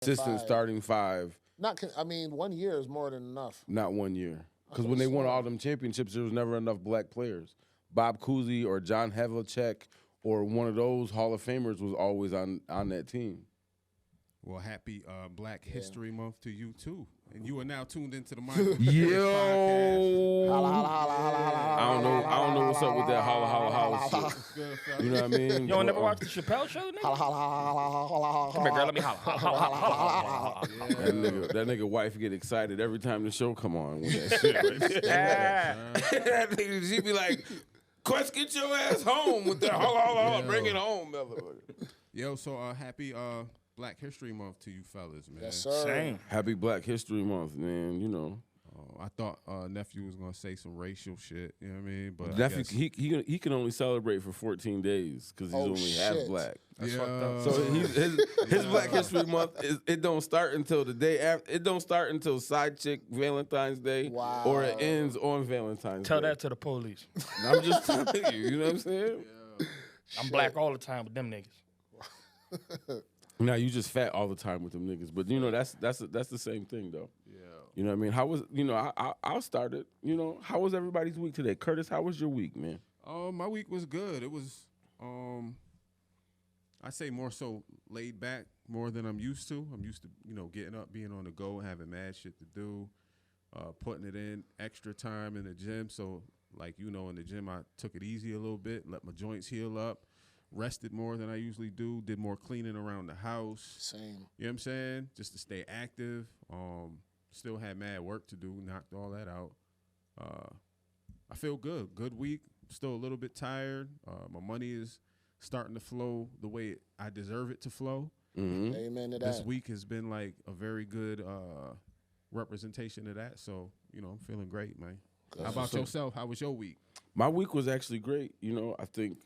consistent five. starting five. I mean, 1 year is more than enough. Not 1 year. Because could've when they won sworn. all them championships, there was never enough black players. Bob Cousy or John Havlicek or one of those Hall of Famers was always on that team. Well, happy Black History Month to you, too. And you are now tuned into the Mind podcast. Yo, Holla, holla, holla, holla, holla, I don't know what's up with that holla holla holla shit. Good, fella. You know what I mean? You don't never watch the Chappelle show, nigga? holla, holla, holla, holla, holla, Come here, girl. Let me holla. Holla, holla, holla, holla. That nigga wife get excited every time the show come on with that shit right there. That nigga, she be like, Quest, get your ass home with that holla holla holla. Bring it home, motherfucker. Yo, so happy Black History Month to you fellas, man. Yes, sir. Same. Happy Black History Month, man. You know. I thought nephew was gonna say some racial shit. You know what I mean? But I Nephew, guess, he can only celebrate for 14 days because he's only half shit. black. That's yeah. fucked up. So his Black History Month it don't start until the day after. It don't start until Side Chick Valentine's Day, Wow. or it ends on Valentine's Tell Day. that to the police. I'm just telling you. You know what I'm saying? I'm black all the time with them niggas. Now you just fat all the time with them niggas, but you know that's the same thing though. Yeah. You know what I mean? How was I'll start it. You know, how was everybody's week today? Curtis, how was your week, man? My week was good. It was I say more so laid back more than I'm used to. I'm used to, getting up, being on the go, having mad shit to do, putting it in extra time in the gym. So like, in the gym I took it easy a little bit, let my joints heal up, rested more than I usually do, did more cleaning around the house. Same. You know what I'm saying? Just to stay active. Still had mad work to do, knocked all that out. I feel good. Good week. Still a little bit tired. My money is starting to flow the way I deserve it to flow. Mm-hmm. Amen to that. This week has been like a very good representation of that. So, I'm feeling great, man. Good. How about yourself? How was your week? My week was actually great. I think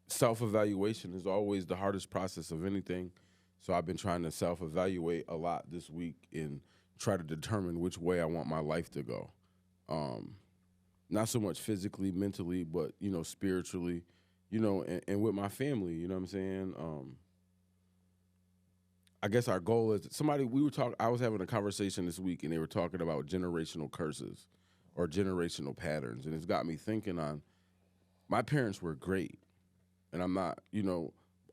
self-evaluation is always the hardest process of anything. So I've been trying to self-evaluate a lot this week and try to determine which way I want my life to go. Not so much physically, mentally, but, spiritually, and with my family, you know what I'm saying? I guess our goal is I was having a conversation this week and they were talking about generational curses or generational patterns. And it's got me thinking on, my parents were great. And I'm not,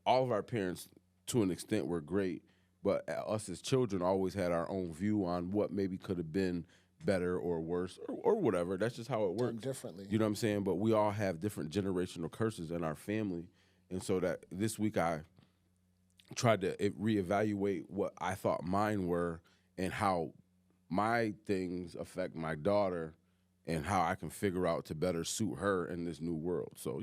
all of our parents to an extent were great, but us as children always had our own view on what maybe could have been better or worse or whatever. That's just how it Done works. differently. You know what I'm saying? But we all have different generational curses in our family. And so that this week I tried to reevaluate what I thought mine were and how my things affect my daughter and how I can figure out to better suit her in this new world. So,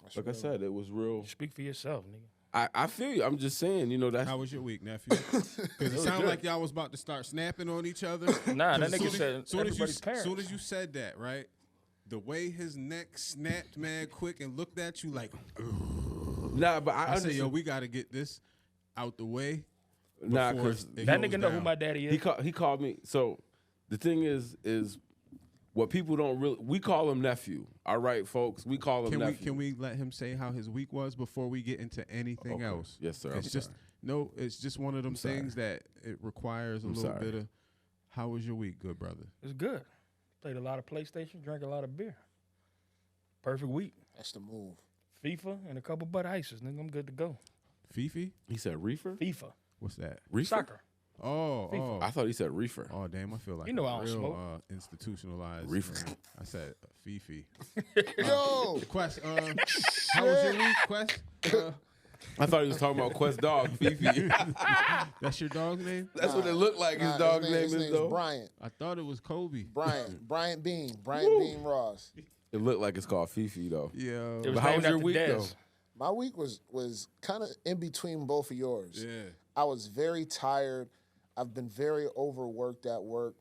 That's like I real. said, it was real. Speak for yourself, nigga. I feel you. I'm just saying, that's How was your week, nephew? Because it sounded like y'all was about to start snapping on each other. Nah, that Soon nigga as- said soon as you, everybody's parents. soon as you said that, right? The way his neck snapped, man, quick and looked at you like, nah, but I said, understand. yo, we got to get this out the way. Nah, before because it That goes nigga know who down. my daddy is. he called me. So the thing is what people don't really, we call him nephew. All right, folks, we call him nephew. Can we let him say how his week was before we get into anything Okay. else? Yes, sir. It's I'm just sorry. it's just one of them sorry. things that it requires a I'm little sorry. bit of. How was your week, good brother? It's good. Played a lot of PlayStation, drank a lot of beer. Perfect week. That's the move. FIFA and a couple Bud Ices, nigga. I'm good to go. Fifi, He said reefer? FIFA. what's that? Reefer? Soccer. Oh, I thought he said reefer. oh, damn! I feel like You know a I don't real smoke. institutionalized Reefer. man. I said Fifi. Yo! Quest, how was your week, Quest? I thought he was talking about Quest dog, Fifi. That's your dog's name? That's what it looked like his dog's name his is, name's though. Bryant. I thought it was Kobe. Bryant Bean. Bryant Bean Ross. It looked like it's called Fifi, though. Yeah. It was But how named was your after week, Dez. though? My week was kind of in between both of yours. Yeah. I was very tired. I've been very overworked at work.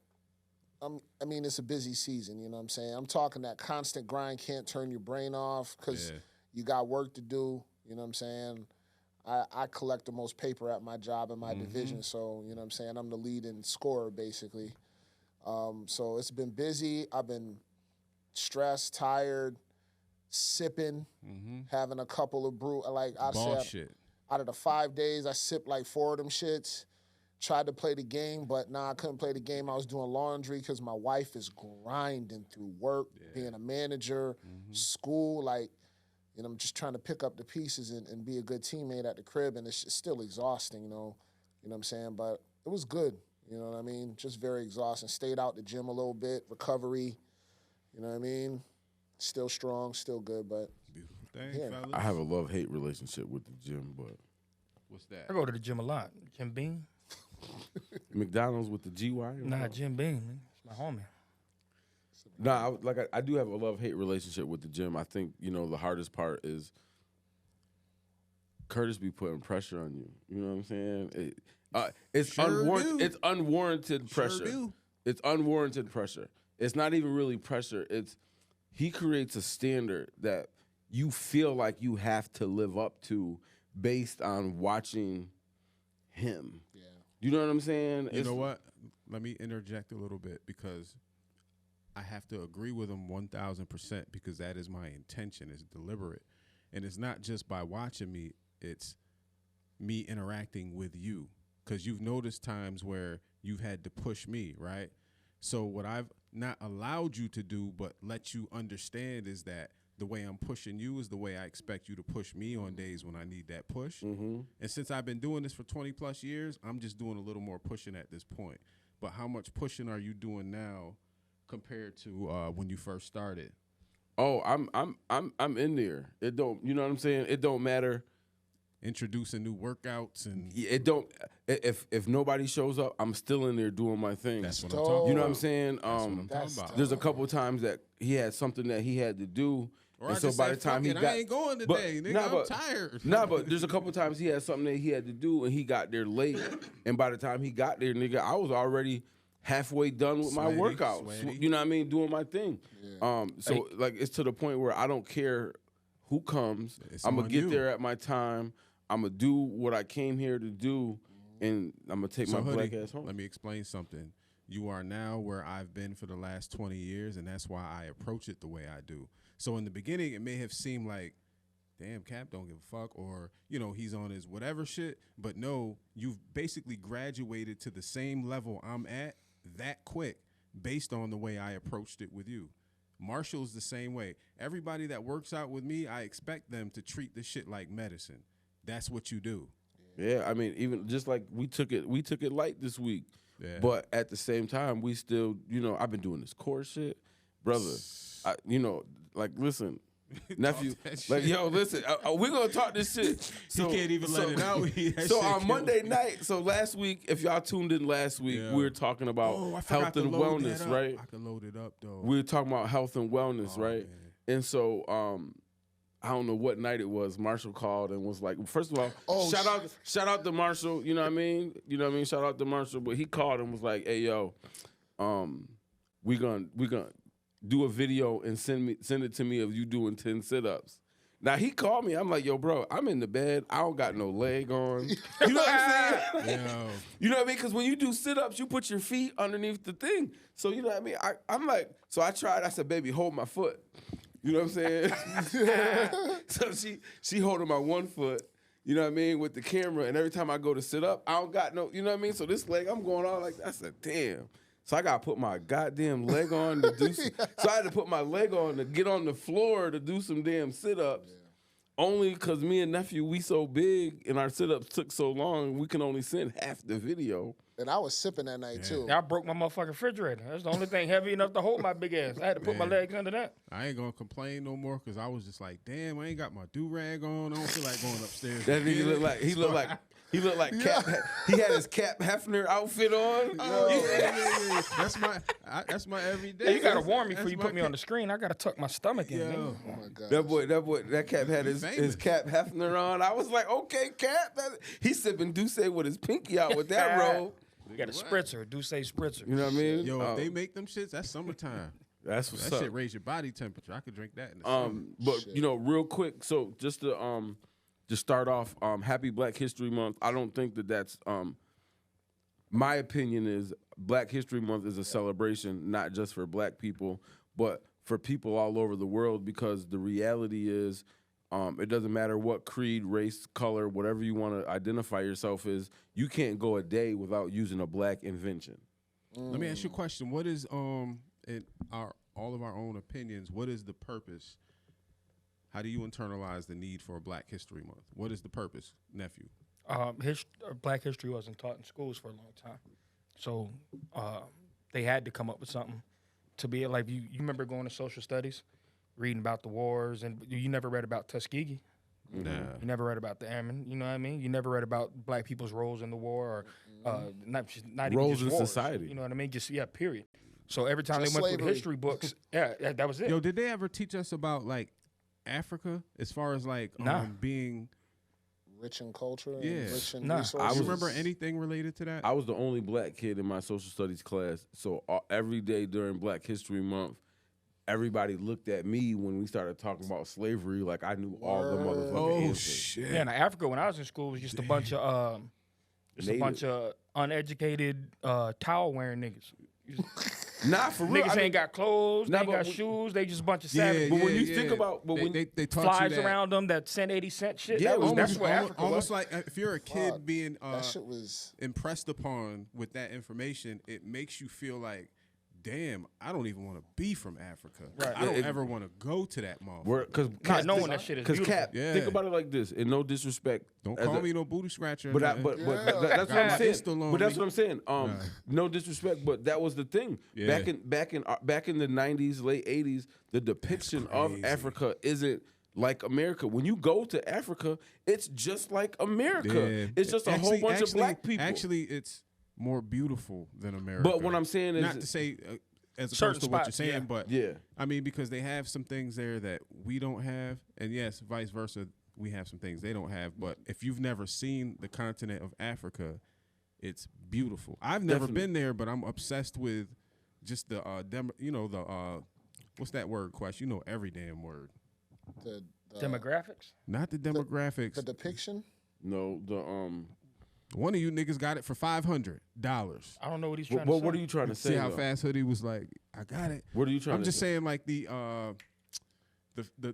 I mean, it's a busy season, you know what I'm saying? I'm talking that constant grind can't turn your brain off because Yeah. you got work to do, you know what I'm saying? I collect the most paper at my job in my division, so, you know what I'm saying? I'm the leading scorer, basically. So it's been busy. I've been stressed, tired, sipping, having a couple of brew. Like I Ball said, shit. out of the 5 days, I sipped like 4 of them shits. Tried to play the game, but I couldn't play the game. I was doing laundry because my wife is grinding through work, being a manager, school. Like, you know, I'm just trying to pick up the pieces and be a good teammate at the crib, and it's still exhausting, you know what I'm saying? But it was good, you know what I mean? Just very exhausting. Stayed out the gym a little bit, recovery, you know what I mean? Still strong, still good, but Beautiful thing, Yeah. fellas. I have a love-hate relationship with the gym, but What's that? I go to the gym a lot. Jim Beam? McDonald's with the GY? or Nah, what? Jim Beam. Man. It's my homie. Nah, I do have a love-hate relationship with the gym. I think, you know, the hardest part is Curtis be putting pressure on you. You know what I'm saying? It's Sure unwarranted. do. It's unwarranted pressure. do. It's unwarranted pressure. It's not even really pressure. It's he creates a standard that you feel like you have to live up to based on watching him. yeah. You know what I'm saying? You know what? Let me interject a little bit because I have to agree with him 1,000% because that is my intention. It's deliberate. And it's not just by watching me, it's me interacting with you. Because you've noticed times where you've had to push me, right? So what I've not allowed you to do but let you understand is that the way I'm pushing you is the way I expect you to push me on days when I need that push. Mm-hmm. And since I've been doing this for 20 plus years, I'm just doing a little more pushing at this point. But how much pushing are you doing now compared to when you first started? Oh, I'm in there. It don't, you know what I'm saying? It don't matter. Introducing new workouts and It don't. If nobody shows up, I'm still in there doing my thing. that's what I'm Dope. talking You know about. what I'm saying? That's what I'm That's talking about. There's a couple times that he had something that he had to do, Or and I so just by say, the time "Fuck he it, got, I ain't going but- today, nigga. nah, I'm but- tired. Nah, but there's a couple times he had something that he had to do, and he got there late. And by the time he got there, nigga, I was already halfway done with my Sweaty, workouts. sweaty. You know what I mean? Doing my thing. So like it's to the point where I don't care who comes. It's I'm gonna on get you. there at my time. I'm gonna do what I came here to do, and I'm gonna take my Hoodie, black ass home. let me explain something. You are now where I've been for the last 20 years, and that's why I approach it the way I do. So in the beginning, it may have seemed like, damn, Cap don't give a fuck, or, you know, he's on his whatever shit. But no, you've basically graduated to the same level I'm at that quick based on the way I approached it with you. Marshall's the same way. Everybody that works out with me, I expect them to treat this shit like medicine. That's what you do. Yeah, I mean, even just like we took it light this week. Yeah. But at the same time, we still, you know, I've been doing this core shit, brother. You know, like, listen, nephew, that like, shit. yo, listen, we're gonna talk this shit. So, can't even let it out. That So shit on kills Monday me. night, so last week, if y'all tuned in last week, Yeah. we were talking about Oh, I forgot health to and load wellness, that up. right? I can load it up though. We were talking about health and wellness, Oh, right? man. And so, I don't know what night it was. Marshall called and was like, first of all, Oh, shout out to Marshall. You know what I mean? You know what I mean? Shout out to Marshall. But he called and was like, hey, yo, we gonna do a video and send it to me of you doing 10 sit-ups. Now he called me. I'm like, yo, bro, I'm in the bed. I don't got no leg on. You know what I'm saying? Yo, You know what I mean? Because when you do sit-ups, you put your feet underneath the thing. So you know what I mean? I'm like, so I tried. I said, baby, hold my foot. You know what I'm saying? So she holding my one foot, you know what I mean, with the camera. And every time I go to sit up, I don't got no, you know what I mean? So this leg, I'm going on like that. I said, damn. So I got to put my goddamn leg on to do some. So I had to put my leg on to get on the floor to do some damn sit-ups. Only because me and nephew, we so big and our sit-ups took so long, we can only send half the video. And I was sipping that night too. I broke my motherfucking refrigerator. That's the only thing heavy enough to hold my big ass. I had to put my Man. legs under that. I ain't gonna complain no more because I was just like, damn, I ain't got my do rag on. I don't feel like going upstairs. That to nigga get looked it. like he looked like he looked like Yeah. Cap. He had his Cap Hefner outfit on. Oh, yeah. That's my everyday. Hey, you gotta warn me before That's you my put me on the screen. I gotta tuck my stomach in. Yo. nigga. Oh my god. That Cap had his famous. Cap Hefner on. I was like, okay, Cap. He's sipping Douce with his pinky out with that robe. You got a spritzer, do say spritzer. You know what I mean? Yo, if they make them shits, that's summertime. that's what's That up. shit raise your body temperature. I could drink that in the summer. But you know, real quick. So just to start off, Happy Black History Month. I don't think that's my opinion is Black History Month is a celebration not just for Black people, but for people all over the world. Because the reality is, It doesn't matter what creed, race, color, whatever you want to identify yourself as. You can't go a day without using a black invention. Let me ask you a question. What is in all of our own opinions? What is the purpose? How do you internalize the need for a Black History Month? What is the purpose, nephew? Black history wasn't taught in schools for a long time, so they had to come up with something to be like. You remember going to social studies, reading about the wars, and you never read about Tuskegee. Nah. You never read about the airmen. You know what I mean? You never read about black people's roles in the war, or not even Roles just in wars, society. You know what I mean? Just period. So every time Just they went through the slavery. history books, that was it. Yo, did they ever teach us about like Africa as far as like Nah. being? Rich in culture, Yeah. and rich in Nah. resources. You remember anything related to that? I was the only black kid in my social studies class, so every day during Black History Month, everybody looked at me when we started talking about slavery like I knew all the Word. motherfucking answers. shit! Yeah, in Africa when I was in school, it was just a bunch of uneducated towel wearing niggas. Nah, for real. Niggas I mean, ain't got clothes, Nah, they ain't but got we- shoes, they just a bunch of Yeah, savages. But when you yeah. think about, but when they taught Flies you that. around them that cent 80 cent shit. Yeah, That was, almost- that's what Africa almost was. like if you're a kid Fuck. being that shit was. impressed upon with that information, it makes you feel like, damn, I don't even want to be from Africa. Right. I don't Yeah, ever want to go to that motherfucker. because Not knowing that shit is because beautiful. Cap, Yeah. think about it like this, and no disrespect. Don't as call a- me no booty scratcher. But, nothing. but Yeah. that's what Got I'm my saying. Insta on But that's me. what I'm saying. No disrespect, but that was the thing. Yeah. Back in the 90s, late 80s, the depiction of crazy. Africa isn't like America. When you go to Africa, it's just like America. Yeah. It's just a whole bunch of black people. Actually, it's more beautiful than America. But what I'm saying is, not to say as Certain opposed to what you're spots, saying, yeah. but yeah. I mean, because they have some things there that we don't have, and yes, vice versa, we have some things they don't have. But if you've never seen the continent of Africa, it's beautiful. I've never Definitely. been there, but I'm obsessed with just the what's that word, Quest? You know every damn word. The Demographics? Not the demographics. the depiction. No, the One of you niggas got it for $500. I don't know what he's trying What to say. are you trying to say? See how though? fast Hoodie was like, I got it. What are you trying I'm to just say? saying, like the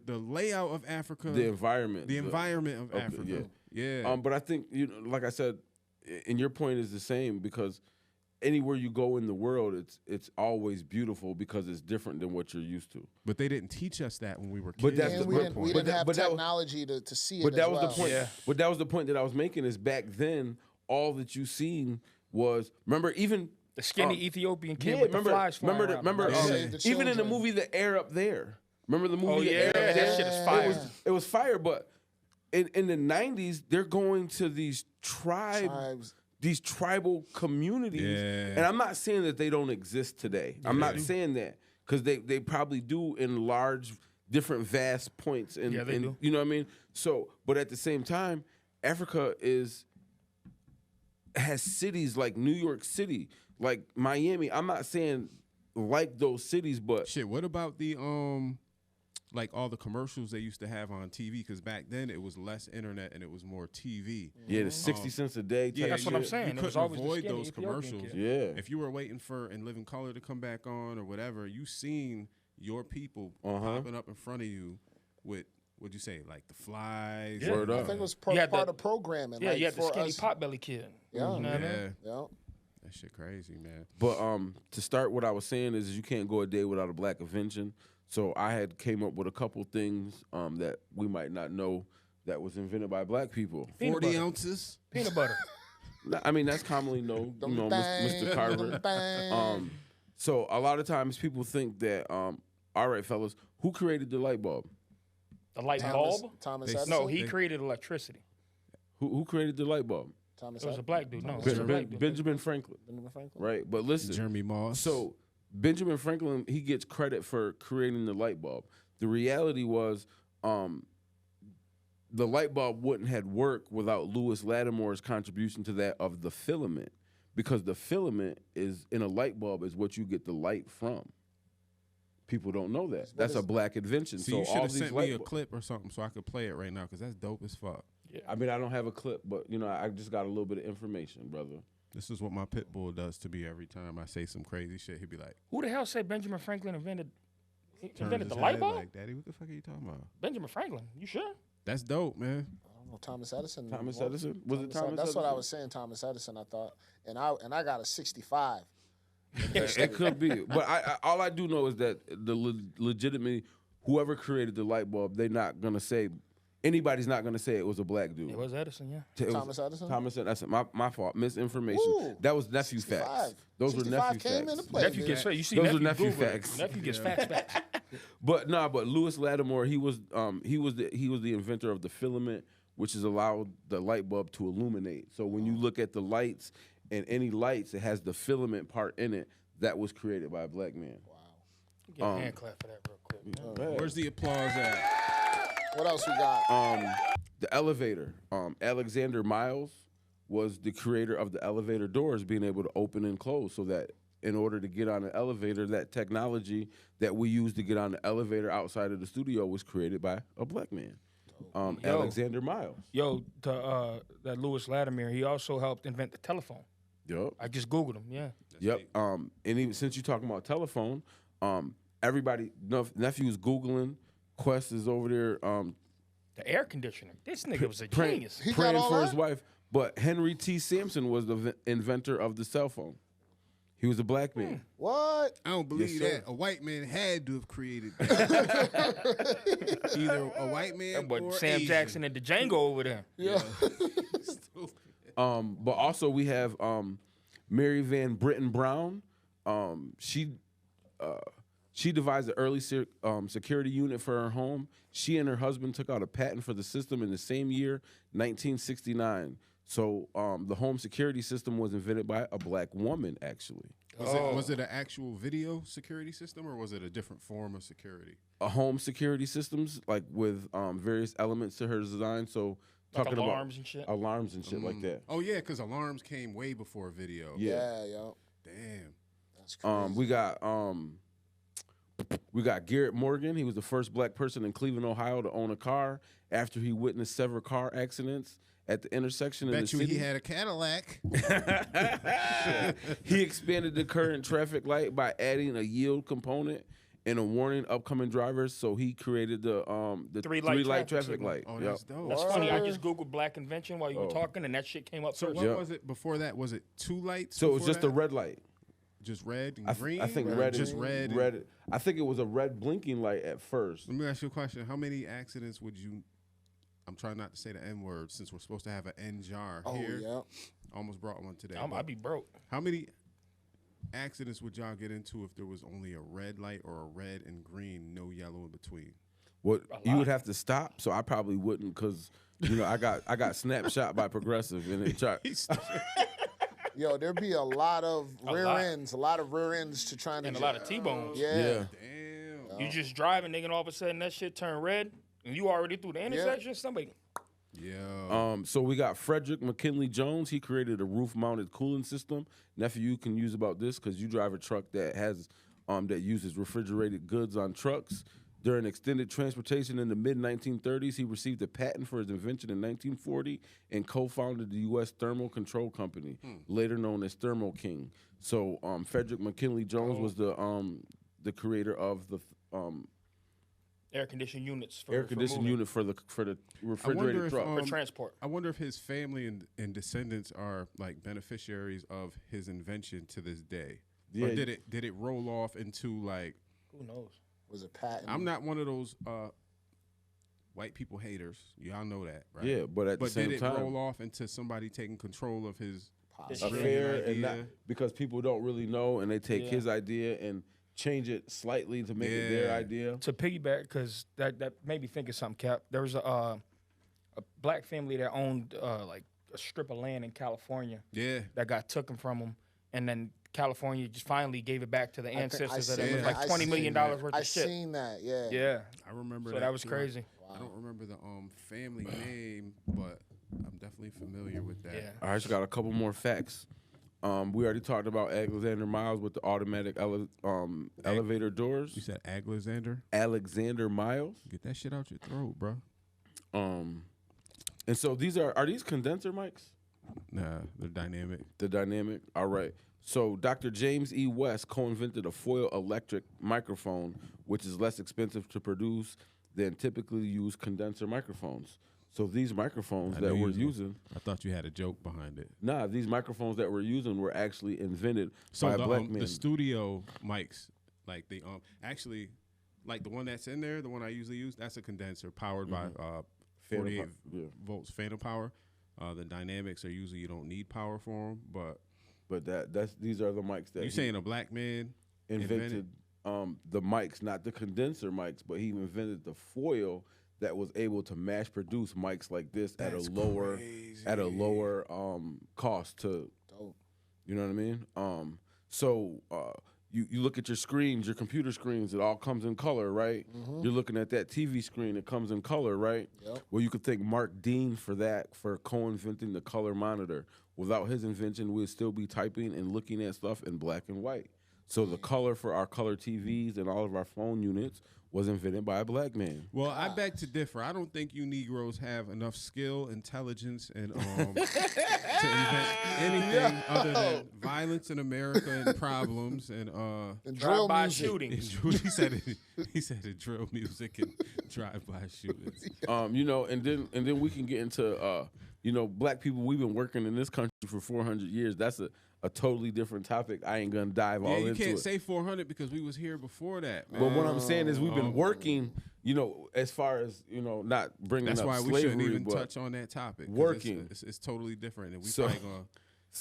layout of Africa, The environment. the environment of okay, Africa. Yeah. But I think like I said, and your point is the same because anywhere you go in the world, it's always beautiful because it's different than what you're used to. But they didn't teach us that when we were kids. But that's And the- we but- didn't, we but didn't that- have but that was- technology to see it. But that as was well. the point. Yeah. But that was the point that I was making. Is back then all that you seen was remember even The skinny Ethiopian kid yeah with remember the flies flying around him. remember Yeah. Save the even in the children. movie The Air Up There. Remember the movie Oh, The yeah, Air Up that There? shit is fire. It was fire, but in the 90s they're going to these Tribes. these tribal communities, Yeah. and I'm not saying that they don't exist today. I'm not saying that because they probably do in large, different, vast points. And Yeah, they do. You know what I mean? So, but at the same time, Africa has cities like New York City, like Miami. I'm not saying like those cities, but Shit, what about the like all the commercials they used to have on TV? Because back then it was less internet and it was more TV. yeah, the 60 cents a day. Yeah, That's what I'm you- saying. You It was couldn't always the avoid skinny those Ethiopian commercials. kid. Yeah. If you were waiting for In Living Color to come back on or whatever, you seen your people popping up in front of you with what'd you say, like the flies? Yeah. Word I up. think it was You had part the- of programming. Yeah, like you had the for skinny us. potbelly kid. Yeah. You know what I mean? Yeah. Yeah. That shit crazy, man. But to start, what I was saying is you can't go a day without a black invention. So I had came up with a couple things that we might not know that was invented by black people. Peanut 40 butter. ounces. Peanut butter. I mean, that's commonly known, Mr. Carver. So a lot of times people think that, all right, fellas, who created the light bulb? The light Thomas, bulb? Thomas They- Edison. No, he created electricity. Who created the light bulb? Thomas It was a Edison. black dude. No, it was Ben- a Ben- black dude. Benjamin Franklin, Benjamin Franklin. right? But listen, Jeremy Moss. so Benjamin Franklin, he gets credit for creating the light bulb. The reality was, the light bulb wouldn't have worked without Lewis Lattimore's contribution to that of the filament, because the filament is in a light bulb is what you get the light from. People don't know that. That's a black invention. so So you should all have these sent light me a bu- clip or something so I could play it right now because that's dope as fuck. I mean, I don't have a clip, but I just got a little bit of information, brother. This is what my pit bull does to me every time I say some crazy shit. He'd be like, Who the hell said Benjamin Franklin invented turns the his light head bulb? like, Daddy, what the fuck are you talking about? Benjamin Franklin. You sure? That's dope, man. I don't know, Thomas Edison. Thomas Well, Edison? Was it Thomas That's what I Edison? was saying, Thomas Edison, I thought. And I got a 65. It could be, but all I do know is that the legitimately whoever created the light bulb, they're not gonna say anybody's not gonna say it was a black dude. It was Edison, yeah. It was Thomas Edison? Thomas Edison. My fault. Misinformation. Ooh, That was nephew 65. facts. Those were 65 nephew came facts. into play. Nephew man. gets facts. You see, Those are nephew nephew Google it. facts. Nephew gets facts. But Lewis Lattimore, he was the inventor of the filament, which has allowed the light bulb to illuminate. So when you look at the lights and any lights, it has the filament part in it that was created by a black man. Get a hand clap for that real quick. man. Where's the applause at? What else we got? The elevator. Alexander Miles was the creator of the elevator doors being able to open and close, so that in order to get on an elevator, that technology that we use to get on the elevator outside of the studio was created by a black man. Alexander Miles. Yo, that Lewis Latimer, he also helped invent the telephone. Yup. I just Googled him, yeah. Yep. And even since you're talking about telephone, everybody nephew's Googling. Quest is over there The air conditioner. This nigga was a praying, genius. He got praying all for that? his wife. But Henry T. Sampson was the inventor of the cell phone. He was a black man. What? I don't believe Yes, sir. that. A white man had to have created that. Either a white man But or Sam Asian. Jackson and the Django over there. Yeah. But also we have Mary Van Britton Brown. She devised the early security unit for her home. She and her husband took out a patent for the system in the same year, 1969. So the home security system was invented by a black woman, actually. Was it an actual video security system or was it a different form of security? A home security systems, like with various elements to her design. So Like talking alarms about and shit? alarms and shit like that. Oh, yeah, because alarms came way before video. Yeah. Yo. Damn. That's crazy. We got Garrett Morgan. He was the first black person in Cleveland, Ohio, to own a car after he witnessed several car accidents at the intersection in the Bet you city. he had a Cadillac. He expanded the current traffic light by adding a yield component and a warning upcoming drivers. So he created the Three-light three-light traffic traffic signal. light. Oh, Yep. that's dope. That's funny. I Word. just Googled black invention while you were talking, and that shit came up So first. what Yep. was it before that? Was it two lights? So it was before just a that? red light. Just red and I green? think Or red. Just and, red. and- Red. I think it was a red blinking light at first. Let me ask you a question. How many accidents would you... I'm trying not to say the N word since we're supposed to have an N jar Oh, here. yeah. Almost brought one today. I'd be broke. How many accidents would y'all get into if there was only a red light or a red and green, no yellow in between? What you lot. would have to stop, so I probably wouldn't, because I got snapshot by Progressive and it tried. Yo, there'd be a lot of rear lot. ends, a lot of rear ends to trying to And a lot of T-bones. Yeah. Yeah. Damn. You just driving, nigga, and all of a sudden that shit turned red, and you already through the intersection. Somebody, Yeah. So we got Frederick McKinley Jones. He created a roof-mounted cooling system. Nephew, you can use about this because you drive a truck that has that uses refrigerated goods on trucks. During extended transportation in the mid-1930s, he received a patent for his invention in 1940 and co-founded the U.S. Thermal Control Company, later known as Thermo King. So Frederick McKinley Jones was the creator of the air conditioning units for air conditioning moving, unit for the refrigerated if, truck. for transport. I wonder if his family and descendants are like beneficiaries of his invention to this day. Or Yeah. did it roll off into like Who knows? Was it patent? I'm not one of those white people haters. Y'all know that, right? Yeah, but at the same did it time, roll off into somebody taking control of his Possibly. affair Brilliant and not idea. because people don't really know and they take Yeah. his idea and change it slightly to make it their Yeah. idea. To piggyback, because that made me think of something, Cap. There was a black family that owned like a strip of land in California Yeah. that got taken from them, and then California just finally gave it back to the I think I ancestors. That it seen was that. like I $20 million seen worth I of shit. seen that. Yeah. Yeah, I remember so that was too. crazy. I don't remember the family name, but I'm definitely familiar with that. Yeah. All right, so got a couple more facts. We already talked about Alexander Miles with the automatic elevator doors. You said Alexander? Alexander Miles. Get that shit out your throat, bro. And so these are these condenser mics? Nah, they're dynamic. The dynamic. All right. So Dr. James E. West co-invented a foil electric microphone, which is less expensive to produce than typically used condenser microphones. So these microphones I that knew we're you was- using, I thought you had a joke behind it. these microphones that we're using were actually invented So by a black the man. studio mics, like the actually, like the one that's in there, the one I usually use, that's a condenser powered by Phantom 48 power, yeah. volts phantom power. The dynamics are usually you don't need power for them, but But these are the mics that you he saying a black man invented the mics, not the condenser mics, but he invented the foil that was able to mass produce mics like this at a lower cost to Dope. you know what I mean? So you look at your screens, your computer screens, it all comes in color, right? You're looking at that TV screen, it comes in color, right? Yep. Well, you could thank Mark Dean for that, for co-inventing the color monitor. Without his invention, we'd still be typing and looking at stuff in black and white. So the color for our color TVs and all of our phone units was invented by a black man. Well, I beg to differ. I don't think you Negroes have enough skill, intelligence, and to invent anything other than violence in America and problems and And drill Drive-by music. shootings. he said the drill music and drive-by shootings. And then we can get into black people. We've been working in this country for 400 years. That's a totally different topic. I ain't gonna dive Yeah, all you into can't it. say 400 because we was here before that, man. But what I'm saying is we've been working, as far as, not bringing That's up why we slavery, shouldn't even but touch on that topic. 'Cause working. It's totally different, and we So- probably gonna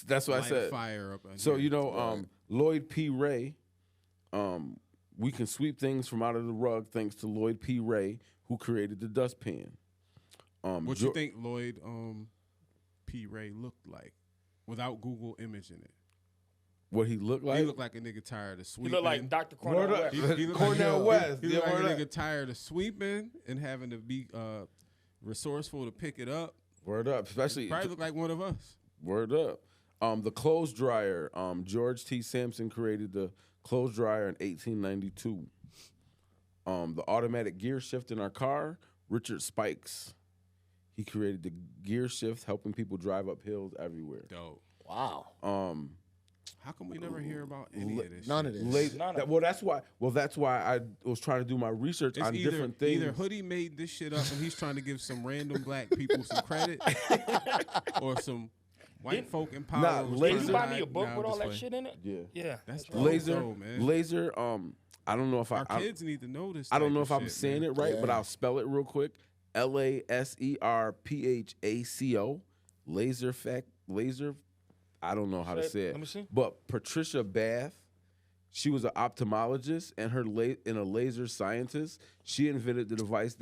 that's what I light a said. fire up. in So, here. Lloyd P. Ray, we can sweep things from out of the rug thanks to Lloyd P. Ray, who created the dustpan. What you think Lloyd P. Ray looked like without Google imaging it? What he looked like? He looked like a nigga tired of He sweeping. looked like Dr. Word Cornel up. West. He looked Cornel West. He Yeah, looked like a word up. nigga tired of sweeping and having to be resourceful to pick it up. Word up. Especially, Probably look like one of us. word up. The clothes dryer. George T. Sampson created the clothes dryer in 1892. The automatic gear shift in our car. Richard Spikes. He created the gear shift, helping people drive up hills everywhere. Dope. Wow. How come we never hear about any of this? None shit? of this. None of it. Well, that's why I was trying to do my research It's on either, different things. either Hoodie made this shit up and he's trying to give some random black people some credit, or some white folk in power. Nah, was Laser- Did trying you to buy hide- me a book Nah, with I'm all just that playing. shit in it? Yeah. Yeah. That's right. dope. Laser, though, man. laser. I don't know if Our I kids need to know this. I don't type know of if I'm shit, saying man. it right, but Yeah. I'll spell it real quick. LASERPHACO. Laser. I don't know how to Say it. say it. Let me see. But Patricia Bath, she was an ophthalmologist and and a laser scientist. She invented the device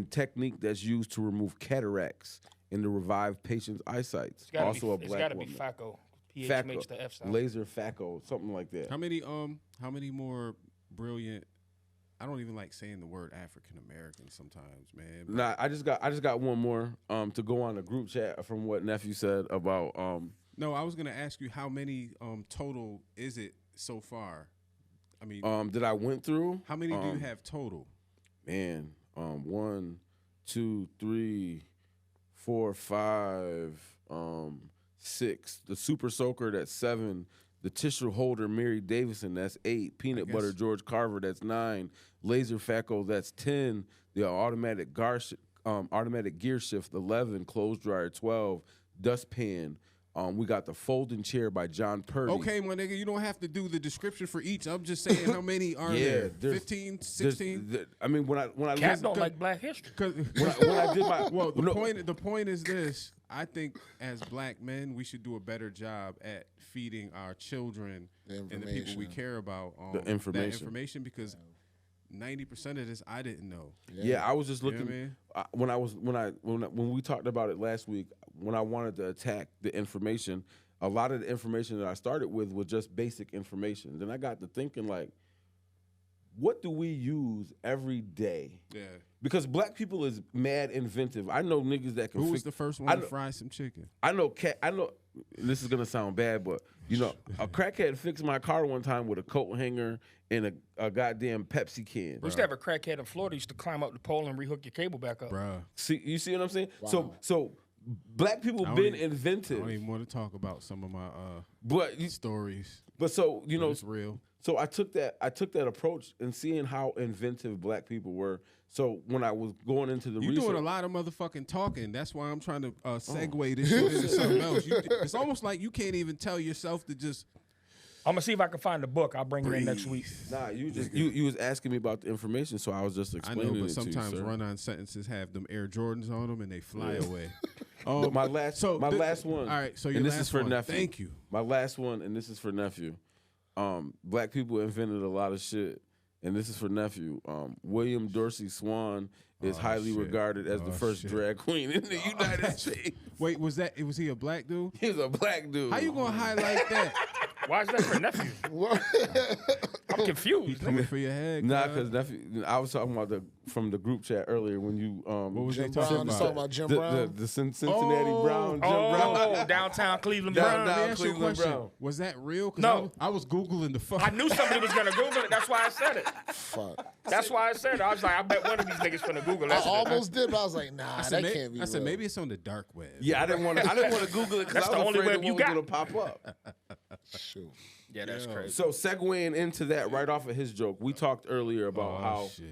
technique that's used to remove cataracts and to revive patients' eyesight. It's gotta Also be, a it's black gotta woman. be FACO. PH Faco. makes the F sound. Laser Faco, something like that. How many more brilliant? I don't even like saying the word African American sometimes, man. but- Nah, I just got one more to go on the group chat from what nephew said about No, I was gonna ask you how many total is it so far? I mean, that I went through. how many do you have total? Man, 1, 2, 3, 4, 5, 6. The Super Soaker, that's 7. The tissue holder, Mary Davison, that's 8. Peanut guess- butter, George Carver, that's 9. Laser Faco, that's 10. The automatic gear shift, 11. Clothes dryer, 12. Dustpan. We got the folding chair by John Purdy. Okay, my nigga, you don't have to do the description for each. I'm just saying how many are Yeah, there? there's- 15, There's- 16? I mean, when I Cap listen, don't like black history. when I did my Well, no, the point is this. I think as black men, we should do a better job at feeding our children The and the people we information. care about The information. that information, because 90% of this I didn't know. Yeah, I was just You know looking what I mean? when we talked about it last week. When I wanted to attack the information, a lot of the information that I started with was just basic information. Then I got to thinking, like, what do we use every day? Yeah. Because black people is mad inventive. I know niggas that can. Who was fix- the first I one to know- fry some chicken? I know. This is gonna sound bad, but a crackhead fixed my car one time with a coat hanger and a goddamn Pepsi can. We used to have a crackhead in Florida. Used to climb up the pole and rehook your cable back up. Bruh. You see what I'm saying? Wow. So black people I don't been even- I inventive, don't even want to talk about some of my but stories. so you But know, it's real. so I took that approach and seeing how inventive black people were. So when I was going into the You research, doing a lot of motherfucking talking. That's why I'm trying to segue this shit into something else. It's almost like you can't even tell yourself to just I'm gonna see if I can find the book. I'll bring it in next week. nah, you was asking me about the information, so I was just I explaining know, but it to you, sometimes sir. run-on sentences have them Air Jordans on them and they fly away. But my last last one. All right, so your and this last is for one. nephew. Thank you. My last one, and this is for nephew. Black people invented a lot of shit, and this is for nephew. William Dorsey Swan is highly shit. regarded as the first shit. drag queen in the United States. Wait, was he a black dude? He was a black dude. How you gonna highlight that? Why is that for nephew? I'm confused. Coming for your head? Nah, cuz. because nephew. I was talking about from the group chat earlier when you What was Jim they talking Brown is about? talking about Jim Brown. the Cincinnati Brown, Jim Oh, Brown. downtown Cleveland Down- Brown. Let me down ask you a Cleveland question. Brown. Was that real? 'Cause No. I was Googling the fuck. I knew somebody was gonna Google it. That's why I said it. Fuck. That's why I said it. I was like, I bet one of these niggas finna Google I that. shit. almost did, but I was like, nah, I said, that can't be I said real. maybe it's on the dark web. Yeah, I didn't want to Google it because That's I the was only afraid web it you was got. going to pop up. Shoot. Yeah, that's crazy. So segueing into that right off of his joke, we talked earlier about shit.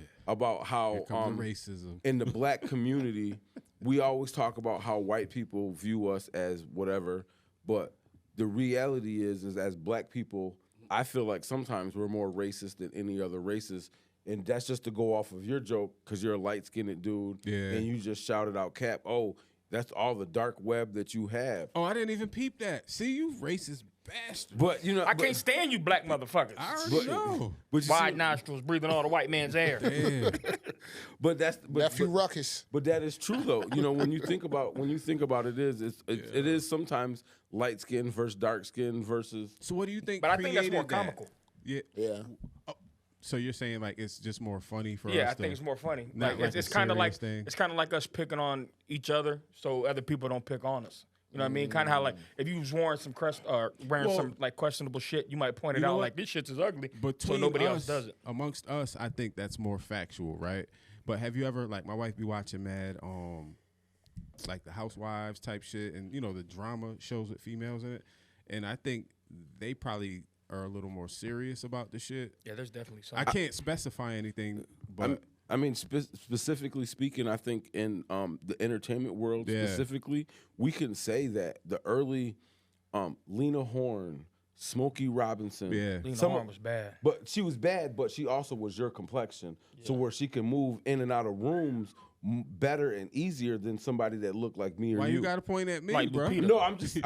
how Here comes the racism. in the black community, we always talk about how white people view us as whatever, but the reality is as black people, I feel like sometimes we're more racist than any other races. And that's just to go off of your joke because you're a light-skinned dude, Yeah. and you just shouted out, "Cap, oh, that's all the dark web that you have." Oh, I didn't even peep that. See, you racist bastard. But you know, I can't stand you black motherfuckers. I already know. But you Wide see, nostrils, breathing all the white man's air. Yeah. but Nephew Ruckus. But that is true though. You know, when you think about it is sometimes light skin versus dark skin versus So what do you think? But I think that's more created that? comical. Yeah. Yeah. So you're saying like it's just more funny for us? Yeah, I to- think it's more funny. not Like, like it's a kind of like serious thing. it's kind of like us picking on each other, so other people don't pick on us. You know what I mean? Kind of how like if you was wearing some wearing some like questionable shit, you might point it You know out what? like this shit's is ugly, so Between nobody us, else does it. Amongst us, I think that's more factual, right? But have you ever like my wife be watching mad like the Housewives type shit and you know the drama shows with females in it, and I think they probably are a little more serious about the shit. Yeah, there's definitely I something. can't specify anything, but I mean, specifically speaking, I think in the entertainment world Yeah. specifically, we can say that the early Lena Horne, Smokey Robinson, Yeah. Lena some- Horne was bad. but she was bad, but she also was your complexion, so where she can move in and out of rooms better and easier than somebody that looked like me or why you. you got to point at me, Like bro? Lupita. No, I'm just.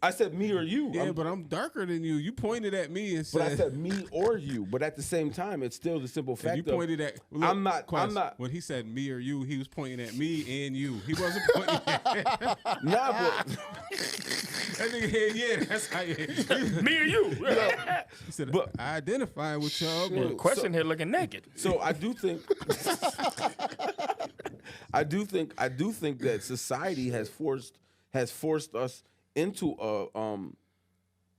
I said me or you. Yeah, but I'm darker than you. You pointed at me and But I said. said me or you. But at the same time, it's still the simple And fact you of pointed at. I'm not. When he said me or you, he was pointing at me and you. He wasn't pointing at Nah, but that nigga. Yeah, that's how. Me or you? He said, But- I identify with y'all, The but question here looking naked. so I do think. I do think that society has forced us into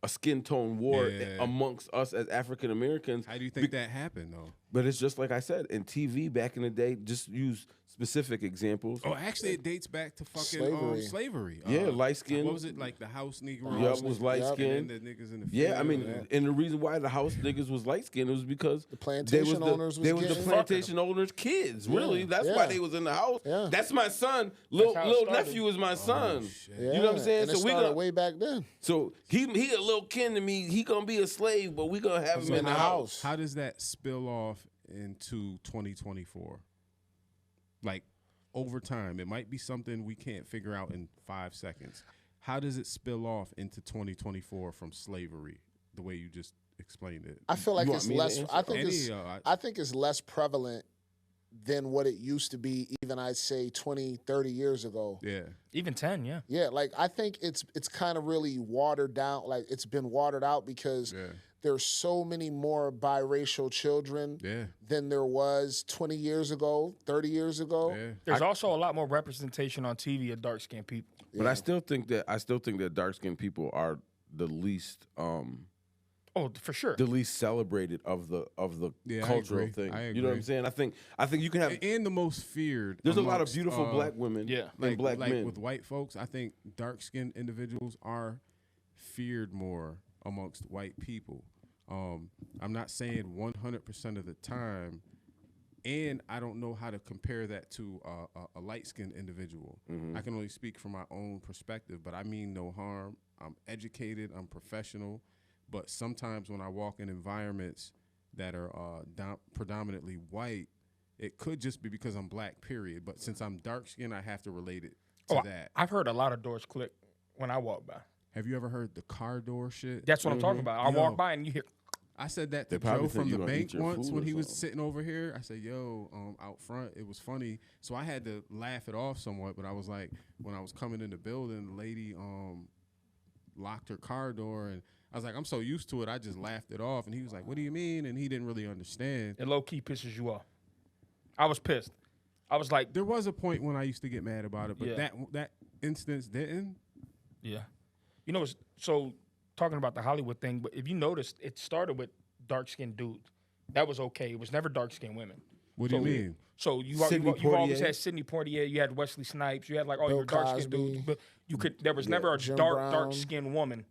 a skin tone war Yeah. amongst us as African Americans. how do you think that happened though? But it's just like I said in TV back in the day. Just use specific examples. Oh, actually, it dates back to fucking Slavery. slavery. Yeah, light skin. What was it like? The house Negroes. Yup, was light Yup. skin. And then the niggas in the Yeah, I field, mean, and the reason why the house niggas was light skinned was because the plantation owners was they was the getting- plantation owners' kids. Really, that's why yeah. they was in the house. Yeah. That's my son. Little how it started. nephew is my son. Yeah. You know what I'm saying? And it So we started gonna way back then. so he a little kin to me. He gonna be a slave, but we gonna have him So in the house. How does that spill off into 2024? Like over time, it might be something we can't figure out in 5 seconds. How does it spill off into 2024 from slavery, the way you just explained it? I feel like You it's want me to less. answer? I think Any, it's. I- I think it's less prevalent than what it used to be. Even I'd say 20, 30 years ago. Yeah. Even 10, yeah. Yeah, like I think it's kind of really watered down. Like it's been watered out because Yeah. there's so many more biracial children Yeah. than there was 20 years ago, 30 years ago. Yeah. There's also a lot more representation on TV of dark skinned people. But I still think that dark skinned people are the least Oh, for sure. the least celebrated of the Yeah, I cultural agree. thing. I You know what I'm agree. saying? I think you can have. And the most feared. There's a lot of amongst, beautiful black women Yeah. and black men. with white folks. I think dark-skinned individuals are feared more amongst white people. I'm not saying 100% of the time, and I don't know how to compare that to a light-skinned individual. I can only speak from my own perspective, but I mean no harm. I'm educated. I'm professional. But sometimes when I walk in environments that are predominantly white, it could just be because I'm black, period. But since I'm dark-skinned, I have to relate it to that. I've heard a lot of doors click when I walk by. Have you ever heard the car door shit? That's what I'm talking about. I Yo. walk by and you hear, I said that They to probably Joe think from you the gonna bank eat your once food when or he was something. sitting over here. I said, yo, out front, it was funny. So I had to laugh it off somewhat, but I was like, when I was coming in the building, the lady locked her car door, and I was like, I'm so used to it, I just laughed it off. And he was like, what do you mean? And he didn't really understand. it low key pisses you off. I was pissed. I was like, There was a point when I used to get mad about it, but Yeah. that instance didn't. yeah. You know, so talking about the Hollywood thing, but if you noticed, it started with dark skinned dudes. That was okay. It was never dark skinned women. What do you So- mean? So you Sidney always Poitier. had Sidney Poitier, you had Wesley Snipes, you had like all Bill your dark skinned Cosby. dudes, but you could there was never a Jim dark Brown. skinned woman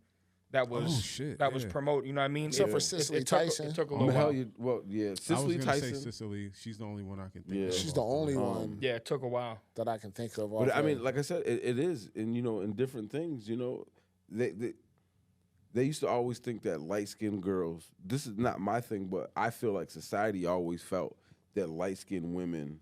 that was Oh, shit, was yeah. promoted. You know what I mean? Except for It- Cicely it took a- Tyson. It took a I'm little gonna while. hell you. Well, yeah, I was Cicely gonna say Tyson. Cicely. She's the only one I can think Yeah. of. She's the only one Yeah, it took a while. that I can think of. But off I mean, of- like I said, it is, and in different things, they used to always think that light skinned girls. This is not my thing, but I feel like society always felt that light skinned women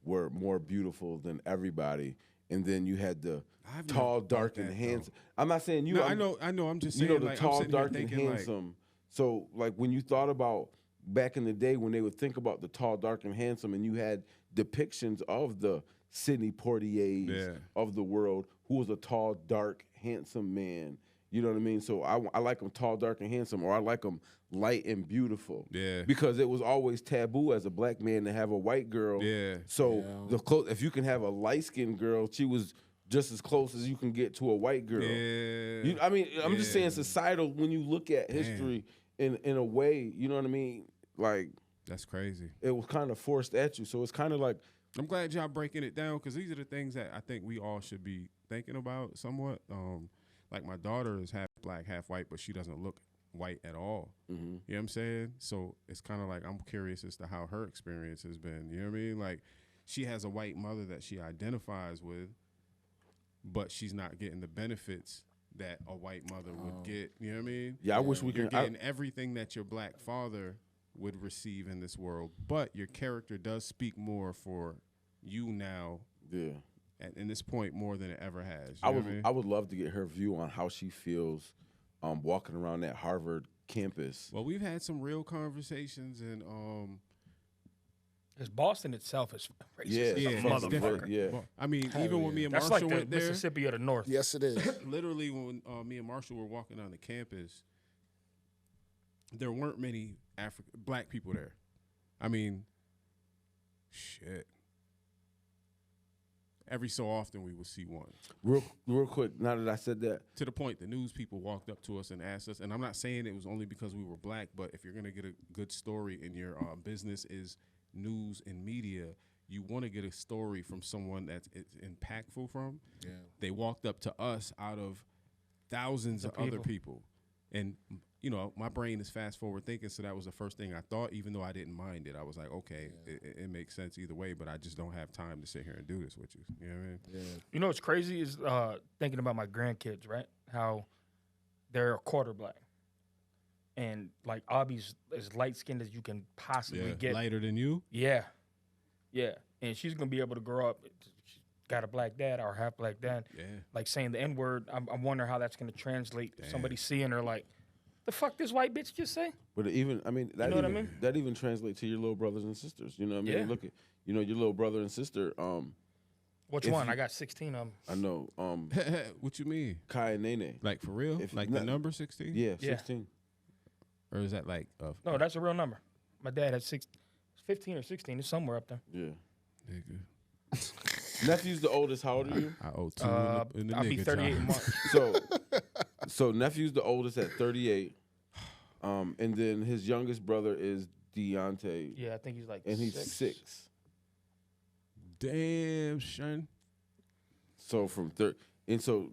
were more beautiful than everybody, and then you had the I've tall, never dark, thought and that, handsome. I'm not saying you. No, I'm- I know. I'm just You saying, know, the like, tall, I'm sitting here dark, and thinking, like, handsome. So, like, when you thought about back in the day when they would think about the tall, dark, and handsome, and you had depictions of the Sidney Poitiers Yeah. of the world, who was a tall, dark, handsome man. You know what I mean? So I like them tall, dark, and handsome, or I like them light and beautiful. Yeah. Because it was always taboo as a black man to have a white girl. Yeah. So Yeah. if you can have a light skinned girl, she was just as close as you can get to a white girl. Yeah. I mean, I'm just saying Yeah. societal. When you look at history in a way, you know what I mean. Like That's crazy. it was kind of forced at you, so it's kind of like I'm glad y'all breaking it down because these are the things that I think we all should be thinking about somewhat. Like my daughter is half black, half white, but she doesn't look white at all. You know what I'm saying? So it's kind of like I'm curious as to how her experience has been. You know what I mean? Like she has a white mother that she identifies with, but she's not getting the benefits that a white mother would get. You know what I mean? yeah. I wish we You're could. getting everything that your black father would receive in this world, but your character does speak more for you now Yeah. in this point more than it ever has. You I know would what I mean? I would love to get her view on how she feels walking around that Harvard campus. Well, we've had some real conversations, and Because Boston itself is racist. Yeah, as a yeah, it's it's motherfucker. different. Yeah. Well, I mean, Hell even when yeah. me and That's Marshall like the went there, Mississippi of the North. yes, it is. literally when me and Marshall were walking on the campus, there weren't many black people there. I mean, shit. Every so often we would see one. Real quick. Now that I said that, To the point, the news people walked up to us and asked us, and I'm not saying it was only because we were black, but if you're going to get a good story and your business is news and media, you want to get a story from someone that's impactful from. Yeah. They walked up to us out of thousands of other people. And, you know, my brain is fast forward thinking, so that was the first thing I thought, even though I didn't mind it. I was like, okay, it makes sense either way, but I just don't have time to sit here and do this with you. You know what I mean? Yeah. You know what's crazy is thinking about my grandkids, right? How they're a quarter black. And like Abby's as light skinned as you can possibly get. Lighter than you? Yeah. Yeah. And she's going to be able to grow up. She's got a black dad or half black dad. Yeah. Like saying the N word. I'm wondering how that's going to translate. Somebody seeing her like, the fuck this white bitch just say? but even I mean that know what I even mean? that even translates to your little brothers and sisters. You know what I mean? Yeah. Look at your little brother and sister. Which If one? you- I got 16 of them. I know What you mean? Kai and Nene. Like for real? If Like not- the number 16? Yeah, Yeah. 16. Or is that like No, that's a real number. My dad had 15 or 16. It's somewhere up there. Yeah. nigga? Nephew's the oldest. How old are you? I owe two in the I'll be nigga 38 in time. March. So nephew's the oldest at 38. And then his youngest brother is Deontay, Yeah, I think he's like and he's 6. Damn, son. So from third, and so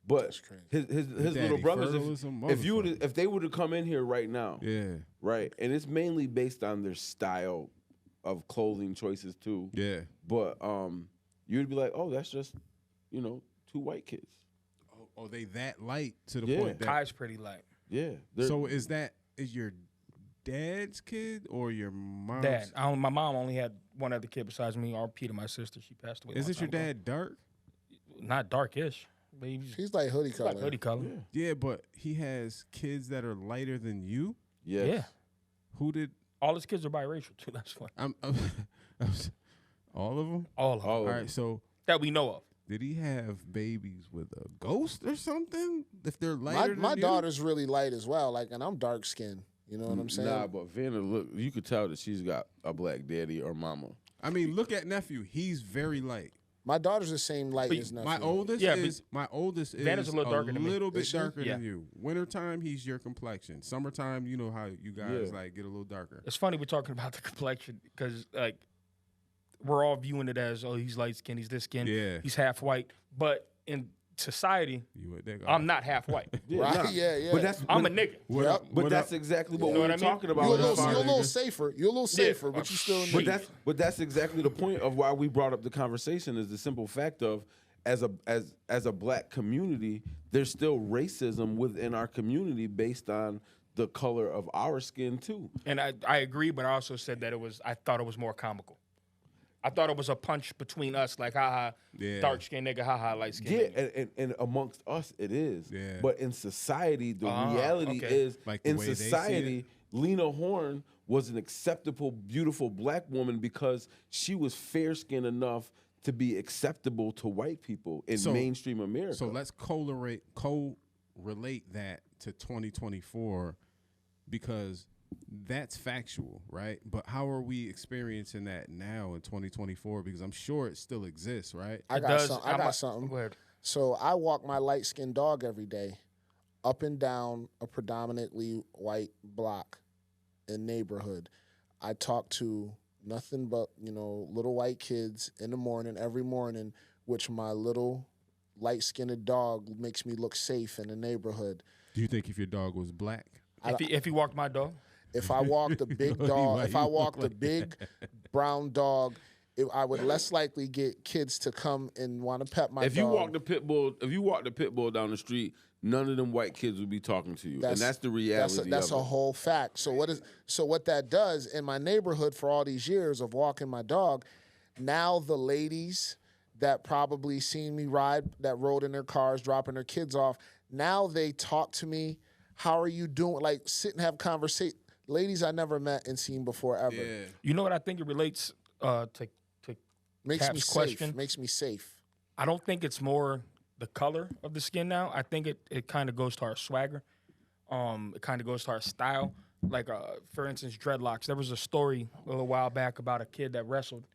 but That's crazy. his Daddy little brothers, Fertile is a if they were to come in here right now, Yeah, right, and it's mainly based on their style of clothing choices too. yeah. But you'd be like, oh, that's just 2 white kids. Oh, they that light to the Yeah. point that. Kai's pretty light. Yeah. So is your dad's kid or your mom's? Dad, my mom only had one other kid besides me. R.P. to my sister. She passed away. a Is long it your time ago. dad dark? Not darkish, but he's He's like hoodie color. like hoodie color. Yeah, but he has kids that are lighter than you. yes. Yeah. Who did? All his kids are biracial too. That's fine. I'm all of them. All of them All All of right. them. So that we know of. did he have babies with a ghost or something? If they're lighter My than you? daughter's really light as well. Like, and I'm dark skinned. You know what I'm saying? Nah, but Vanna, look, you could tell that she's got a black daddy or mama. I mean, look at nephew. He's very light. My daughter's the same light But as nephew. my oldest Yeah, is Vanna's a little darker than me. little bit Is she? darker Yeah. than you. Wintertime, he's your complexion. Summertime, you know how you guys Yeah. like get a little darker. It's funny we're talking about the complexion because like we're all viewing it as, oh, he's light skinned, he's this skin, Yeah. he's half white. But in society, You would think, I'm not half white. Yeah, Right? nah. Yeah. But that's I'm but, a nigga. What Yep. up? but What that's up? exactly what You know we what were I mean? talking about. You're a as little, far you're a as- little safer. You're a little safer, but you still But need. that's exactly the point of why we brought up the conversation is the simple fact of as a black community, there's still racism within our community based on the color of our skin too. And I agree, but I also said that I thought it was more comical. I thought it was a punch between us, like haha, Yeah. dark skinned nigga, haha, light skinned Yeah, nigga. and amongst us it is. Yeah. But in society, the reality okay. is Like the in way they see society, it? Lena Horne was an acceptable, beautiful black woman because she was fair skinned enough to be acceptable to white people in So- mainstream America. So let's correlate that to 2024 because that's factual, right? But how are we experiencing that now in 2024? Because I'm sure it still exists, right? I It got does- something. I I'm got a- something. Go ahead. So I walk my light skinned dog every day, up and down a predominantly white block and neighborhood. I talk to nothing but little white kids in the morning, every morning, which my little light skinned dog makes me look safe in the neighborhood. Do you think if your dog was black? If he walked my dog, If I walked a big dog, if I walked a big brown dog, I would less likely get kids to come and want to pet my if dog. you walk the pit bull down the street, none of them white kids would be talking to you, and that's the reality. That's of a it. whole fact. So what that does in my neighborhood for all these years of walking my dog, now the ladies that probably seen me ride, that rode in their cars, dropping their kids off, now they talk to me. How are you doing? Like sit and have conversation. Ladies I never met and seen before ever. you know what I think it relates to Makes me Cap's safe. question. Makes me safe. I don't think it's more the color of the skin now. I think it kind of goes to our swagger. It kind of goes to our style. Like, for instance, dreadlocks. There was a story a little while back about a kid that wrestled,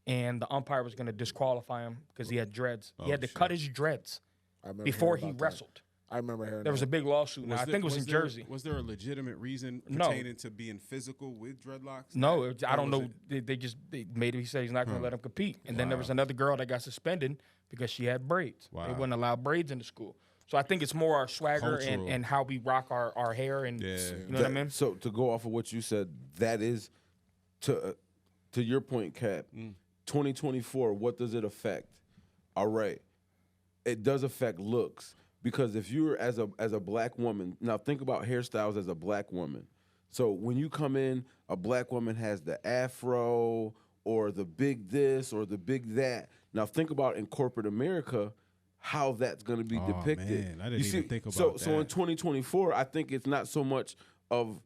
and the umpire was going to disqualify him because he had dreads. He had to cut his dreads I remember before hearing he about that. wrestled. I remember hearing There was that. a big lawsuit. Now, I think it was in there- Jersey. Was there a legitimate reason No. pertaining to being physical with dreadlocks? No, Or I don't was know. it- They made it. He said he's not going to let him compete. And then there was another girl that got suspended because she had braids. They Wow. wouldn't allow braids in the school. So I think it's more our swagger Cultural. and how we rock our hair and Yeah. you know what I mean. So to go off of what you said, that is to your point, Cap. 2024. What does it affect? All right, it does affect looks because if you're as a black woman, now think about hairstyles as a black woman. So when you come in, a black woman has the afro or the big this or the big that. Now think about in corporate America how that's going to be Oh, depicted. man, I didn't You even see, think about so in that. 2024, I think it's not so much of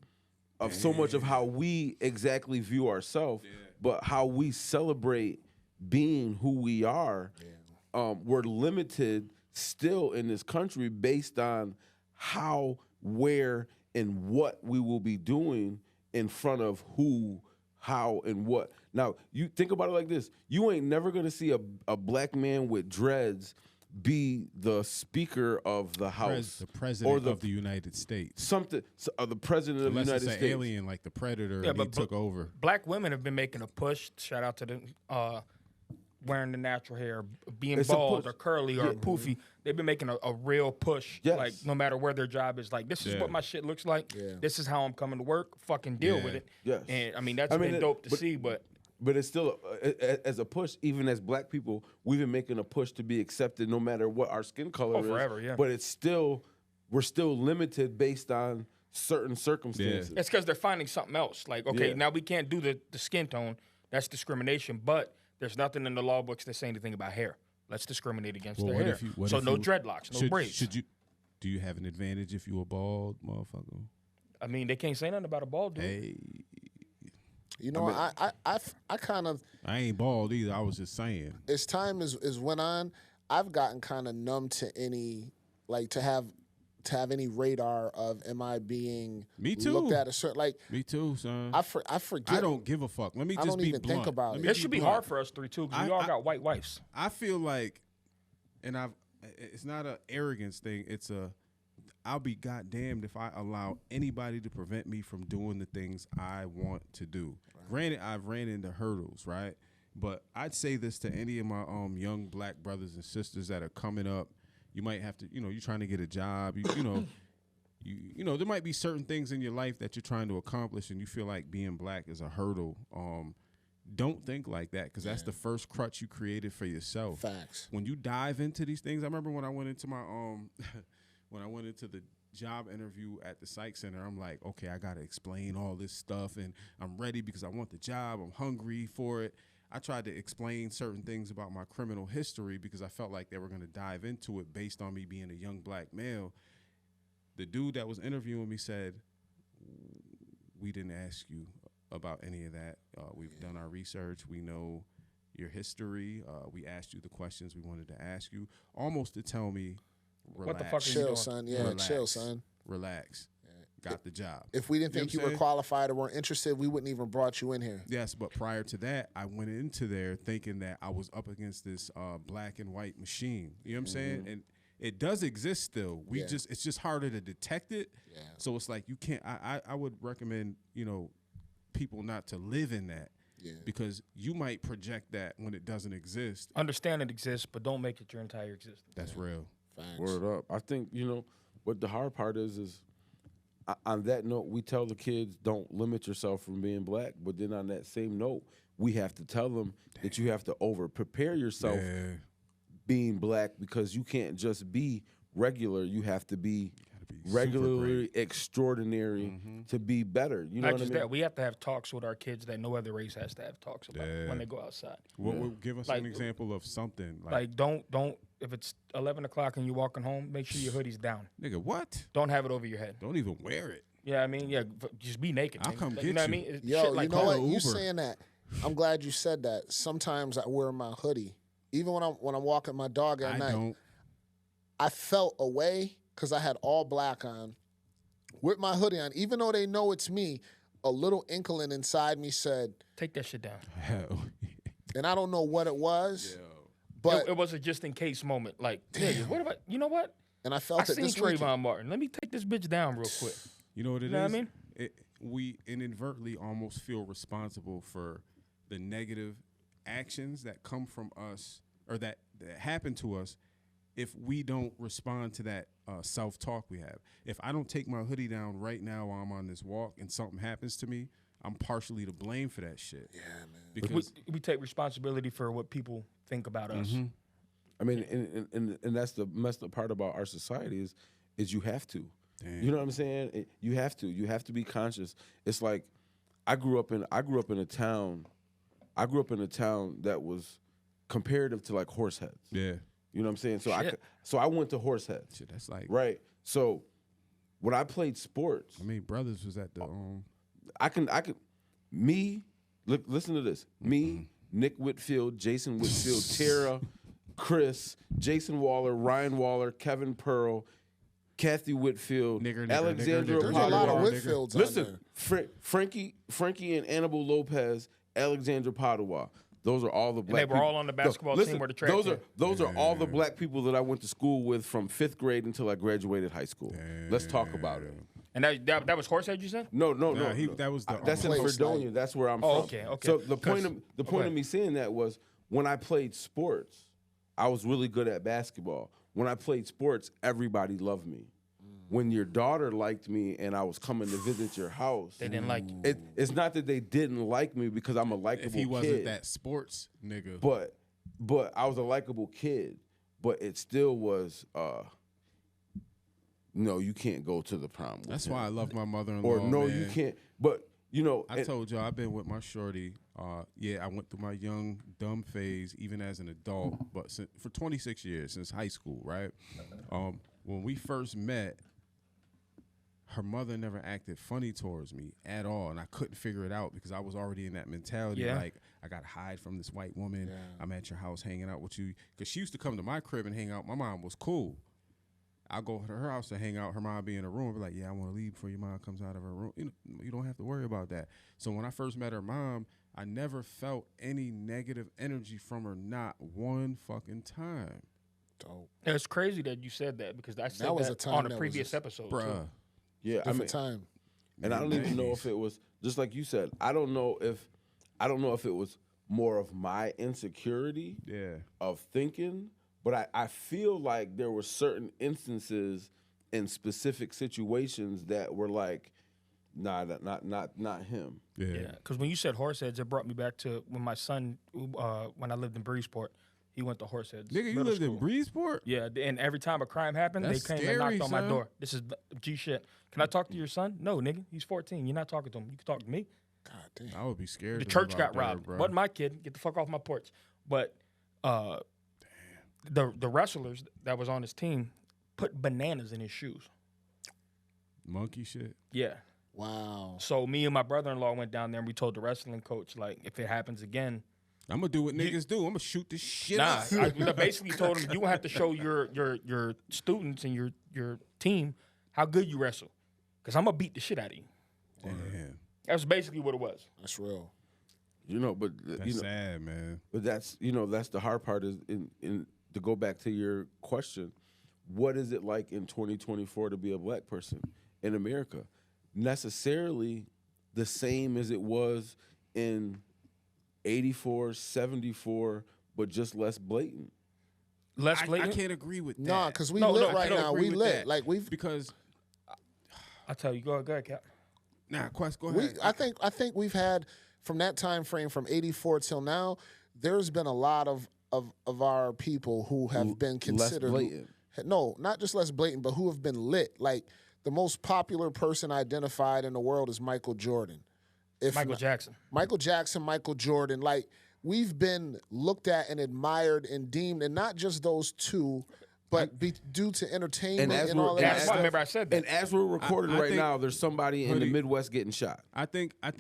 so much of how we exactly view ourselves, but how we celebrate being who we are. We're limited still in this country based on how, where, and what we will be doing in front of who, how, and what. Now, you think about it like this. You ain't never going to see a black man with dreads be the Speaker of the House, The president or of the United States. something, the president of the Unless United it's an States. alien like the Predator Yeah, and he but took over. Black women have been making a push. Shout out to the wearing the natural hair, being It's a bald push. or curly or poofy. They've been making a real push. Yes. Like no matter where their job is, like this is Yeah. what my shit looks like. Yeah. This is how I'm coming to work. Fucking deal Yeah. with it. Yes. And I mean that's I mean, been it- dope to but- see. But But it's still as a push. Even as Black people, we've been making a push to be accepted, no matter what our skin color is. forever, yeah. But it's still, we're still limited based on certain circumstances. it's because they're finding something else. Like okay, Yeah. now we can't do the skin tone. That's discrimination. But there's nothing in the law books that say anything about hair. Let's discriminate against Well, their what hair. if you- what So if no you- dreadlocks, no braids. Should you? Do you have an advantage if you a bald motherfucker? I mean, they can't say nothing about a bald dude. Hey, You know, I kind of, I ain't bald either. I was just saying. as time is went on, I've gotten kind of numb to any, like to have any radar of am I being Me too. looked at a certain, like Me too, son. I forget. I don't give a fuck. Let me I just don't be even blunt. think about Let it. me It should be blunt. hard for us three too, because we all I- got white wives. I feel like, and it's not an arrogance thing. I'll be goddamned if I allow anybody to prevent me from doing the things I want to do. Granted, I've ran into hurdles, right? But I'd say this to any of my young Black brothers and sisters that are coming up. You might have to, you're trying to get a job. You know, there might be certain things in your life that you're trying to accomplish, and you feel like being Black is a hurdle. Don't think like that, because that's the first crutch you created for yourself. Facts. When you dive into these things, I remember when I went into my when I went into the job interview at the psych center, I'm like, okay, I gotta explain all this stuff, and I'm ready because I want the job. I'm hungry for it. I tried to explain certain things about my criminal history because I felt like they were gonna dive into it based on me being a young Black male. The dude that was interviewing me said, "We didn't ask you about any of that. We've done our research. We know your history. We asked you the questions we wanted to ask you," almost to tell me, relax. What the fuck are you Chill, doing? son. Yeah, Relax. chill, son. Relax. Got the job. If we didn't You know think what you I'm were saying? qualified or weren't interested, we wouldn't even brought you in here. Yes, but prior to that, I went into there thinking that I was up against this black and white machine. You know what I'm saying? And it does exist still. Yeah. It's just harder to detect it. Yeah. So it's like you can't. I would recommend people not to live in that. Yeah. Because you might project that when it doesn't exist. Understand it exists, but don't make it your entire existence. That's real. Facts. Word up. I think, what the hard part is on that note, we tell the kids don't limit yourself from being Black. But then on that same note, we have to tell them that you have to prepare yourself Yeah. being Black, because you can't just be regular. You have to be super regularly extraordinary to be better. You know Not what I just mean? that, we have to have talks with our kids that no other race has to have talks about Yeah. when they go outside. Give us Like- an example of something Like, don't if it's 11 o'clock and you're walking home, make sure your hoodie's down. nigga, what? Don't have it over your head. Don't even wear it. Yeah, I mean, just be naked. I'll nigga. come Like, get you know you. what I mean? It's Yo, shit like you know call what? an You Uber. saying that? I'm glad you said that. Sometimes I wear my hoodie, even when I'm walking my dog at I night. don't. I felt away because I had all black on, with my hoodie on. Even though they know it's me, a little inkling inside me said, Take that shit down. Hell. and I don't know what it was, but It was a just in case moment. Like, nigga, what about, you know what? and I I felt it seen this weekend. Trayvon Martin. Let me take this bitch down real quick. You know what it is? You know what I mean? We inadvertently almost feel responsible for the negative actions that come from us or that happen to us if we don't respond to that self-talk we have. If I don't take my hoodie down right now while I'm on this walk and something happens to me, I'm partially to blame for that shit. Yeah, man. Because We take responsibility for what people think about us. I mean, and that's the messed up part about our society is you have to. Damn. You know what I'm saying? You have to. You have to be conscious. It's like I grew up in a town. I grew up in a town that was comparative to like Horseheads. yeah, You know what I'm saying? Shit. So I went to Horseheads. shit, that's like. Right. So when I played sports, I mean, brothers was at the listen to this. Me, Nick Whitfield, Jason Whitfield, Tara, Chris, Jason Waller, Ryan Waller, Kevin Pearl, Kathy Whitfield, Nigger, nigger, Alexandra nigger, There's a lot of Padua. Whitfields on there. Listen, Frankie and Annabelle Lopez, Alexandra Padua. Those are all the black. they were all on the basketball listen, team or the track Those team. are those are all the black people that I went to school with from 5th grade until I graduated high school. Let's talk about it. And that was Horsehead, you said? No. That was the That's in place, Fredonia. like- That's where I'm Oh, from. okay. So the point Okay. of me saying that was when I played sports, I was really good at basketball. When I played sports, everybody loved me. When your daughter liked me and I was coming to visit your house, They didn't like you. it's not that they didn't like me because I'm a likable If he kid. wasn't that sports nigga. But I was a likable kid. But it still was no, you can't go to the prom with That's him. why I love my mother-in-law. Or no, man. you can't. But you know, I told y'all I've been with my shorty. I went through my young dumb phase even as an adult, but for 26 years since high school, right? When we first met, her mother never acted funny towards me at all, and I couldn't figure it out because I was already in that mentality. Yeah. Like I got to hide from this white woman. Yeah. I'm at your house hanging out with you because she used to come to my crib and hang out. My mom was cool. I go to her house to hang out. Her mom be in her room. Be like, yeah, I want to leave before your mom comes out of her room. You don't have to worry about that. So when I first met her mom, I never felt any negative energy from her, not one fucking time. Dope. It's crazy that you said that because I said That was that a time on that a was previous just- episode. Bruh. Too. yeah, I Different mean, time. and I don't even know if it was just like you said. I don't know if it was more of my insecurity Yeah. of thinking, but I feel like there were certain instances in specific situations that were like, nah, not him. Yeah, because when you said Horseheads, it brought me back to when my son, when I lived in Breezeport, he went to Horseheads. Nigga, you middle lived school. in Breezeport? Yeah, and every time a crime happened, That's they came scary, and knocked on my son. door. This is G shit. Can I talk to your son? No, nigga, he's 14. You're not talking to him. You can talk to me. God damn. I would be scared. The to church live got out there, robbed. bro. Wasn't my kid. Get the fuck off my porch. But the wrestlers that was on his team put bananas in his shoes. Monkey shit. Yeah. Wow. So me and my brother-in-law went down there and we told the wrestling coach, like, if it happens again, I'm gonna do what niggas do. I'm gonna shoot this shit nah. up. I basically told him you have to show your students and your team how good you wrestle, because I'm gonna beat the shit out of you. Damn. That's basically what it was. That's real. You know, but That's you know, sad, man. but that's that's the hard part is in to go back to your question. What is it like in 2024 to be a black person in America? Necessarily the same as it was in 84, 74, but just less blatant. Less I blatant. can't agree with that. Nah, because we No, lit no, right I don't now. agree We with lit. that. Like we've because I tell you, go ahead, Cap. Quest, go we ahead. I think we've had from that time frame from 84 till now, there's been a lot of our people who have been considered less blatant. No, not just less blatant, but who have been lit. Like the most popular person identified in the world is Michael Jordan. If Michael not- Jackson. Michael Jackson, Michael Jordan, like we've been looked at and admired and deemed, and not just those two, but due to entertainment and, all that That's why. stuff. Remember, I said that. And as we're recording I right think- now, there's somebody in the Hoodie- Midwest getting shot. I think I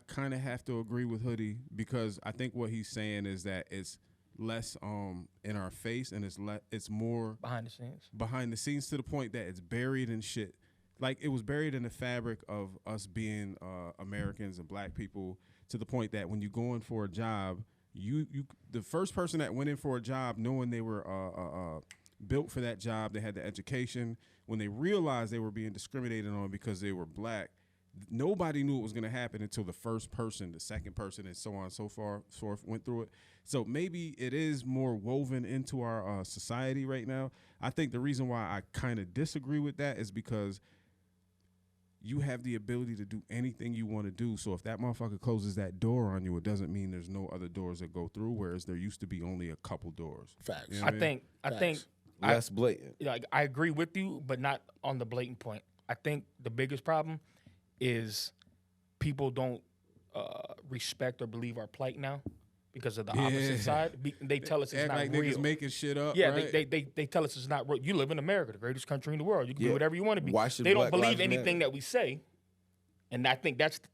kind of have to agree with Hoodie because I think what he's saying is that it's less in our face and it's more behind the scenes. behind the scenes to the point that it's buried in shit. Like it was buried in the fabric of us being Americans and black people to the point that when you go in for a job, you the first person that went in for a job knowing they were built for that job, they had the education. When they realized they were being discriminated on because they were black, nobody knew it was going to happen until the first person, the second person, and so on and so forth went through it. So maybe it is more woven into our society right now. I think the reason why I kind of disagree with that is because you have the ability to do anything you want to do. So if that motherfucker closes that door on you, it doesn't mean there's no other doors that go through, whereas there used to be only a couple doors. Facts. You know I what think Facts. Less blatant. like I agree with you, but not on the blatant point. I think the biggest problem is people don't respect or believe our plight now because of the Yeah. opposite side. They tell us it's Act not like real. niggas making shit up. Yeah, right? they tell us it's not real. You live in America, the greatest country in the world. You can Yeah. do whatever you want to be. Why should They don't Black believe Lives anything matter? that we say, and I think that's the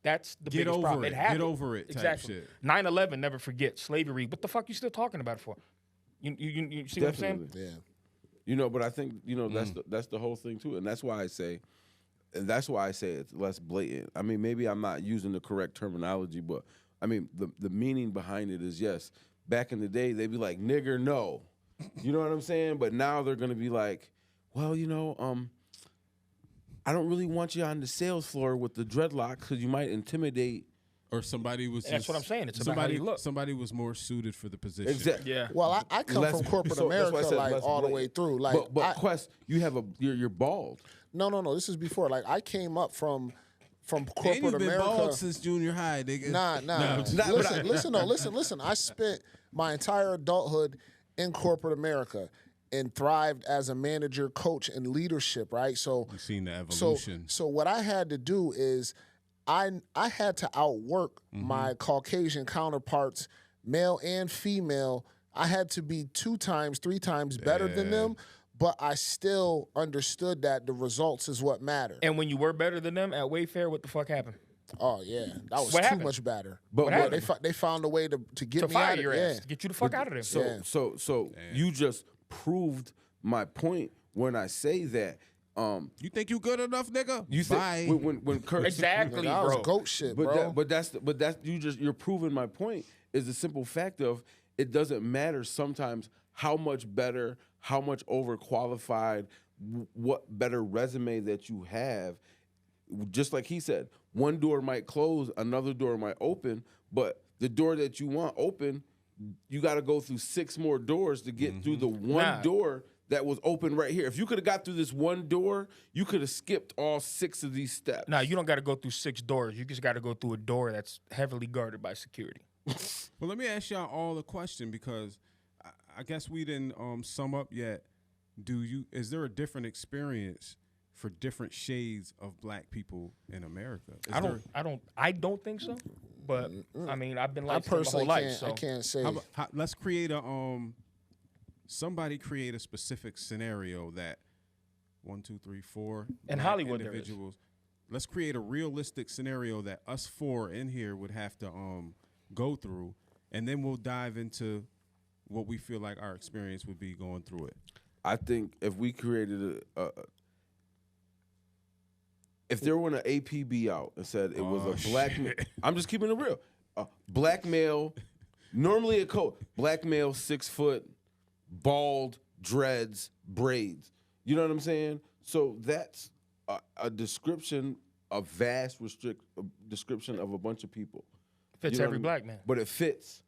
Get biggest over problem. it. Get happened. over it type Exactly. shit. 9/11, never forget. Slavery. What the fuck you still talking about it for? You see what I'm saying? Definitely. Yeah. You know, but I think that's the whole thing too, and that's why I say it's less blatant. I mean, maybe I'm not using the correct terminology, but I mean, the meaning behind it is yes. Back in the day, they'd be like, nigger, no. You know what I'm saying? But now they're gonna be like, well, I don't really want you on the sales floor with the dreadlocks because you might intimidate. Or somebody was. That's just, what I'm saying. It's about somebody, how you look. Somebody was more suited for the position. Exactly. Yeah. Well, I come Less- from corporate so that's why I America, said like less all the way blatant. through. Like, But Quest, you have you're bald. no. This is before. Like, I came up from And corporate you've been America. bald since junior high, nigga. Nah. I'm just- Listen. I spent my entire adulthood in corporate America and thrived as a manager, coach, and leadership. Right. So You've seen the So, evolution. so what I had to do is I had to outwork my Caucasian counterparts, male and female. I had to be 2 times, 3 times better than them, but I still understood that the results is what matter. And when you were better than them at Wayfair, what the fuck happened? Oh yeah, that was What too happened? much better. But What what- happened? They found a way to get To me fire out your of ass, to get you the fuck out of there. So Yeah. so you just proved my point when I say that. You think you good enough, nigga? You Bye. said when Kurt Exactly, That was bro. goat shit, But bro. that's you're proving my point is the simple fact of it doesn't matter sometimes how much better, how much overqualified, what better resume that you have. Just like he said, one door might close, another door might open, but the door that you want open, you got to go through 6 more doors to get through the one Nah. door that was open right here. If you could have got through this one door, you could have skipped all 6 of these steps. Now you don't got to go through 6 doors. You just got to go through a door that's heavily guarded by security. Well, let me ask y'all all a question because I guess we didn't sum up yet. Is there a different experience for different shades of black people in America? I don't think so. But I mean, I've been I like my whole personally life. can't. So I can't say. Let's create somebody create a specific scenario that 1, 2, 3, 4 In black Hollywood there is. individuals. Let's create a realistic scenario that us 4 in here would have to go through, and then we'll dive into what we feel like our experience would be going through it. I think if we created if there were an APB out and said it was a black man, I'm just keeping it real. Black male, normally a coat, black male, 6 foot, bald, dreads, braids. You know what I'm saying? So that's a description, a vast description of a bunch of people. fits You know every what I mean? black man. But it fits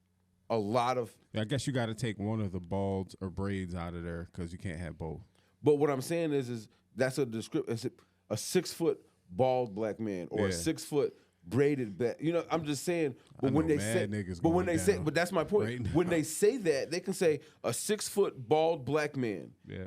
a lot of. I guess you got to take one of the balds or braids out of there because you can't have both. But what I'm saying is that's a description. It's a 6 foot bald black man or a Yeah. 6 foot braided back. You know, I'm just saying. But I when know they mad say, niggas but when going they say, down but that's my point. right now. When they say that, they can say a 6 foot bald black man. Yeah.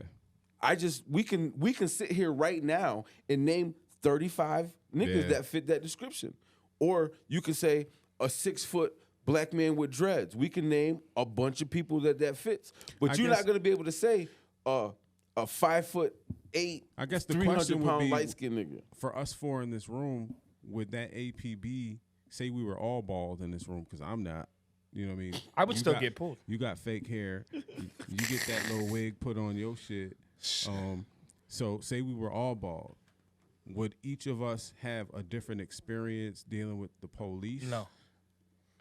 We can sit here right now and name 35 niggas Yeah. that fit that description, or you can say a 6 foot black man with dreads. We can name a bunch of people that fits, but I you're guess- not going to be able to say a 5'8". I guess the 300 question would pound be light skinned nigga. for us 4 in this room, would that APB say we were all bald in this room? Because I'm not. You know what I mean? I would You still got- get pulled. You got fake hair. you get that little wig put on your shit. So say we were all bald. Would each of us have a different experience dealing with the police? No.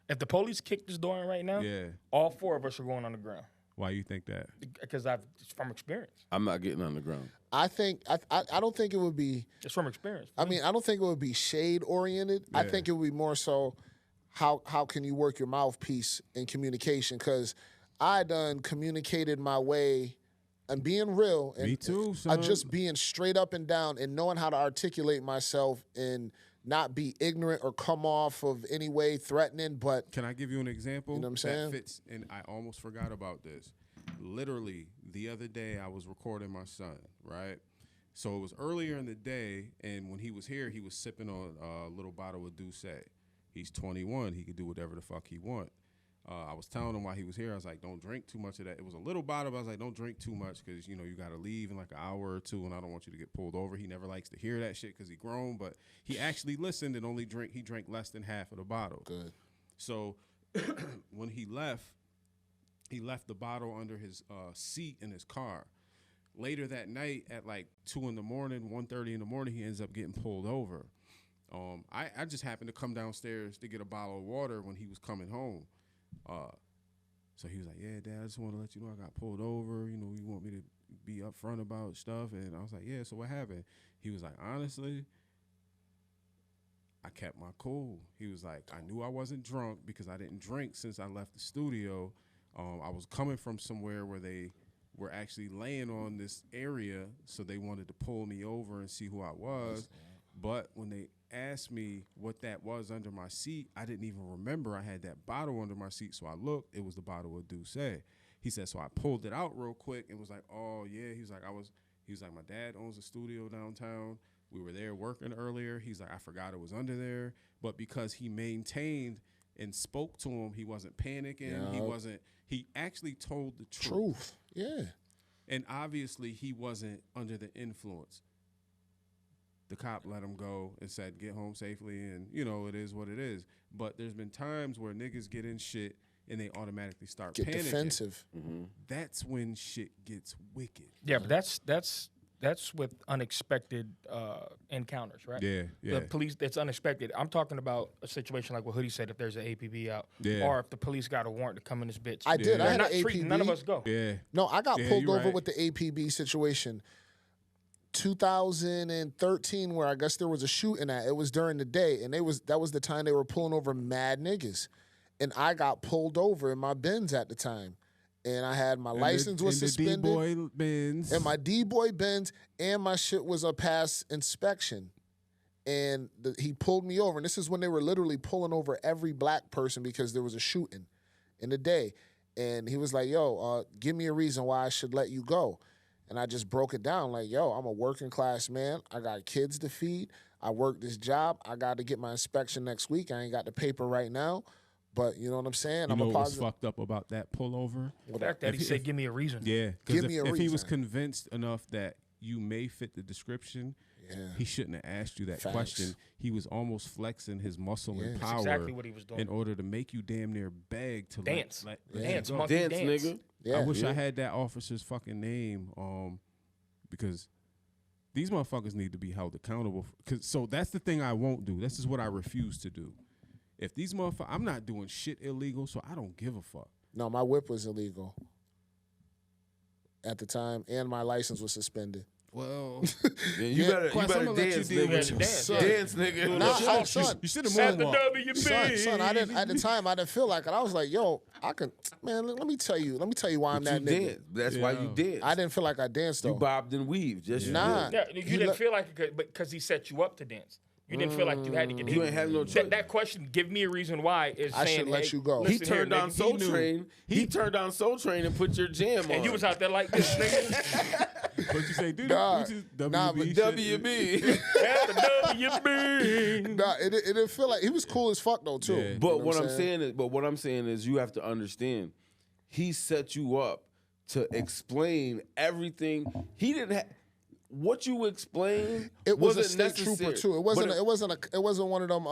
If the police kick this door in right now, Yeah. all 4 of us are going on the ground Why you think that? because it's from experience. I'm not getting on the ground. I think I don't think it would be. It's from experience. I mean, I don't think it would be shade oriented. I Yeah. think it would be more so how can you work your mouthpiece in communication? Because I done communicated my way and being real and Me too, just son. being straight up and down and knowing how to articulate myself and not be ignorant or come off of any way threatening. But Can I give you an example? You know what I'm saying? That fits, and I almost forgot about this. Literally, the other day I was recording my son, right? So it was earlier in the day, and when he was here, he was sipping on a little bottle of Douce. He's 21. He could do whatever the fuck he want. I was telling him while he was here, I was like, don't drink too much of that. It was a little bottle, but I was like, don't drink too much because, you know, you got to leave in like an hour or 2, and I don't want you to get pulled over. He never likes to hear that shit because he grown, but he actually listened and he drank less than half of the bottle. good. So when he left the bottle under his seat in his car. Later that night at like 2 in the morning, 1:30 in the morning, he ends up getting pulled over. I just happened to come downstairs to get a bottle of water when he was coming home. So he was like, yeah, Dad, I just want to let you know I got pulled over. You know, you want me to be upfront about stuff? And I was like, yeah, so what happened? He was like, honestly, I kept my cool. He was like, I knew I wasn't drunk because I didn't drink since I left the studio. I was coming from somewhere where they were actually laying on this area, so they wanted to pull me over and see who I was. But when they asked me what that was under my seat, I didn't even remember I had that bottle under my seat. So I looked, it was the bottle of Douce. He said, so I pulled it out real quick and was like, oh yeah. He was like, my dad owns a studio downtown. We were there working earlier. He's like, I forgot it was under there. But because he maintained and spoke to him, he wasn't panicking. He actually told the truth. Yeah. And obviously he wasn't under the influence. The cop let him go and said, get home safely, and, you know, it is what it is. But there's been times where niggas get in shit and they automatically start Get panicking. defensive. That's when shit gets wicked. Yeah, but that's with unexpected encounters, right? Yeah. The police, it's unexpected. I'm talking about a situation like what Hoodie said, if there's an APB out, Yeah. or if the police got a warrant to come in this bitch. I did. I They're had not an treating, APB. none of us go. Yeah. No, I got Yeah, pulled you over right. with the APB situation. 2013, where I guess there was a shooting at. It was during the day, and that was the time they were pulling over mad niggas, and I got pulled over in my Benz at the time, and I had my license was suspended, The D-boy Benz. and my D-boy Benz, and my shit was a pass inspection, and he pulled me over, and this is when they were literally pulling over every black person because there was a shooting in the day, and he was like, "Yo, give me a reason why I should let you go." And I just broke it down like, yo, I'm a working class man. I got kids to feed. I work this job. I got to get my inspection next week. I ain't got the paper right now. But you know what I'm saying? You I'm know a what was positive. fucked up about that pullover? The fact that he said, give me a reason. Yeah. Give Because me a if he was reason. convinced enough that you may fit the description, he shouldn't have asked you that Facts. question. He was almost flexing his muscle and That's power exactly what he was doing. in order to make you damn near beg to Dance. let Dance, you go. monkey Dance, dance. nigga. Yeah. I wish I had that officer's fucking name, because these motherfuckers need to be held accountable. So that's the thing I won't do. This is what I refuse to do. If these motherfuckers, I'm not doing shit illegal, so I don't give a fuck. No, my whip was illegal at the time, and my license was suspended. Well, Yeah, you better Quest, I'ma let you dance, deal nigga. with your dance, yeah. Dance, nigga. Nah, son, you should have At the moonwalked. WB. son, I didn't. At the time, I didn't feel like it. I was like, yo, I can, man. Let me tell you why I'm But that you nigga. danced. That's why you danced. I didn't feel like I danced though. You bobbed and weaved. Just Nah. Yeah, you He didn't let- feel like it because he set you up to dance. You didn't feel like you had to get You ain't have no choice. That question, give me a reason why, is I saying, should let hey, you go. He listen here, turned on nigga. Soul knew. Train. He turned on Soul Train and put your jam on. And you was out there like this, nigga. What you say, dude? Nah, Which is nah, but WB shit? WB. At the WB. Nah, it didn't feel like he was cool as fuck though too. Yeah. You But know what I'm saying is you have to understand, he set you up to explain everything. He didn't have what you explained. It was a wasn't state necessary. trooper too. It wasn't one of them.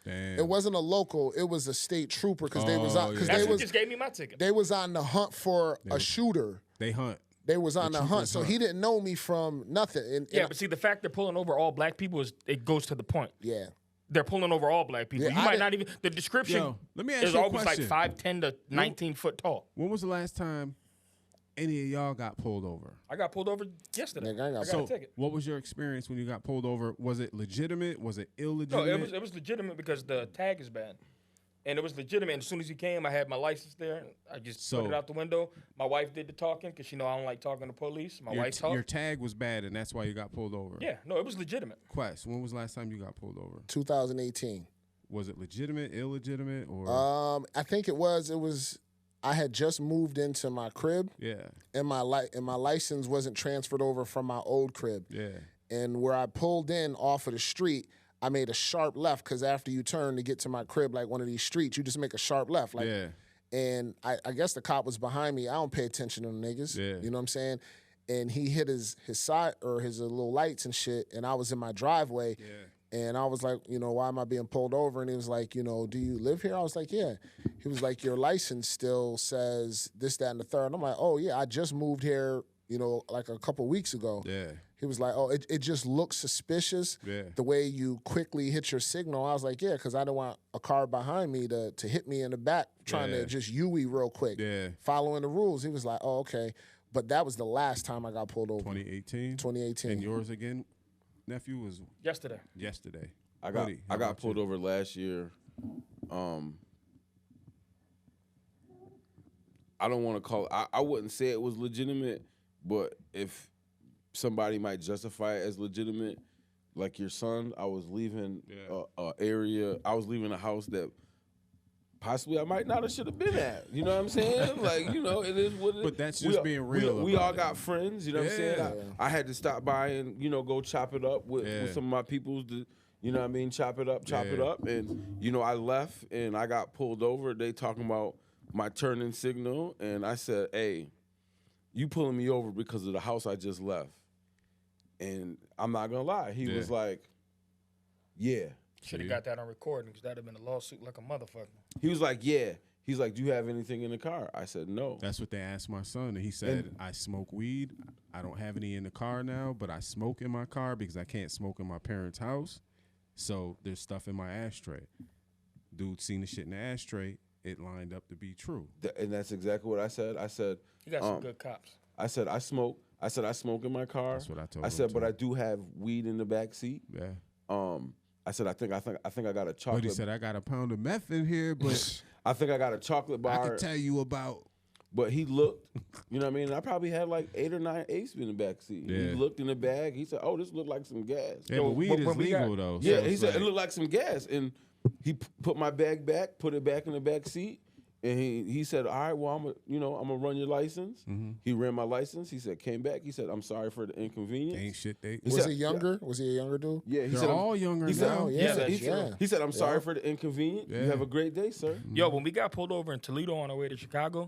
Damn. It wasn't a local. It was a state trooper because they was Oh, on because yeah. That's they what was just gave me my ticket. they was on the hunt for a shooter. They hunt. They was on the hunt, troopers so hunt. he didn't know me from nothing. Yeah, but see, the fact they're pulling over all black people it goes to the point. yeah. They're pulling over all black people. Yeah, You I might didn't- not even. The description Yo, let me ask is you a always like question. 5'10" to 19 foot tall. When was the last time any of y'all got pulled over? I got pulled over yesterday. Nigga, I ain't got got So, a ticket. what was your experience when you got pulled over? Was it legitimate? Was it No, illegitimate? it was legitimate because the tag is bad. And it was legitimate. And as soon as he came, I had my license there. I just So- put it out the window. My wife did the talking because she know I don't like talking to police. My wife talked. Your tag was bad, and that's why you got pulled over. Yeah, no, it was legitimate. Quest, when was the last time you got pulled over? 2018. Was it legitimate, illegitimate, or I think it was. I had just moved into my crib, yeah, and my license wasn't transferred over from my old crib. yeah, And where I pulled in off of the street, I made a sharp left because after you turn to get to my crib, like one of these streets, you just make a sharp left. Like, yeah, and I guess the cop was behind me. I don't pay attention to them niggas. Yeah. You know what I'm saying? And he hit his side or his little lights and shit, and I was in my driveway. yeah. And I was like, why am I being pulled over? And he was like, do you live here? I was like, yeah. He was like, your license still says this, that, and the third. And I'm like, oh, yeah, I just moved here, like a couple weeks ago. Yeah. He was like, oh, it just looks suspicious Yeah. the way you quickly hit your signal. I was like, yeah, because I don't want a car behind me to hit me in the back trying Yeah. to just Yui real quick, Yeah. following the rules. He was like, oh, okay. But that was the last time I got pulled over, 2018. 2018. And yours again, nephew, was Yesterday. yesterday. I got Buddy, how I got about pulled you? over last year. I don't want to call. I wouldn't say it was legitimate, but if somebody might justify it as legitimate, like your son, I was leaving a area. I was leaving a house that possibly I might not have should have been at. You know what I'm saying? Like, it is what it is. But that's just being real We all about it. got friends. You know what I'm saying? Yeah. I had to stop by and go chop it up with some of my peoples. You know what I mean? Chop it up, and I left and I got pulled over. They talking about my turning signal, and I said, "Hey, you pulling me over because of the house I just left." And I'm not gonna lie, he was like, "Yeah." Should have got that on recording because that'd have been a lawsuit like a motherfucker. He was like, "Yeah." He's like, "Do you have anything in the car?" I said, "No." That's what they asked my son, and he said, "I smoke weed. I don't have any in the car now, but I smoke in my car because I can't smoke in my parents' house. So there's stuff in my ashtray." Dude seen the shit in the ashtray. It lined up to be true. And that's exactly what I said. I said, You got some good cops. I said, I smoke in my car. That's what I told I him, said, but too. I do have weed in the back seat. Yeah. I said, I think I got a But chocolate. he said, "I got a pound of meth in here, but I think I got a chocolate I bar. could tell you about." But he looked, you know what I mean? I probably had like 8 or 9 apes in the back seat. He Yeah. looked in the bag. He said, "Oh, this looked like some gas." Yeah, Yo, but weed when is we got- legal though. Yeah, so he it's said it like- looked like some gas, and he put my bag back, put it back in the back seat, and he said, "All right, well, I'm gonna run your license." Mm-hmm. He ran my license. He said, came back. He said, "I'm sorry for the inconvenience." ain't shit. They Was said- he younger? Was he a younger dude? Yeah, he they're said, all younger he said, now. he Yeah, said, he that's said, true. he said, "I'm sorry for the inconvenience. Yeah. You have a great day, sir." Yo, when we got pulled over in Toledo on our way to Chicago,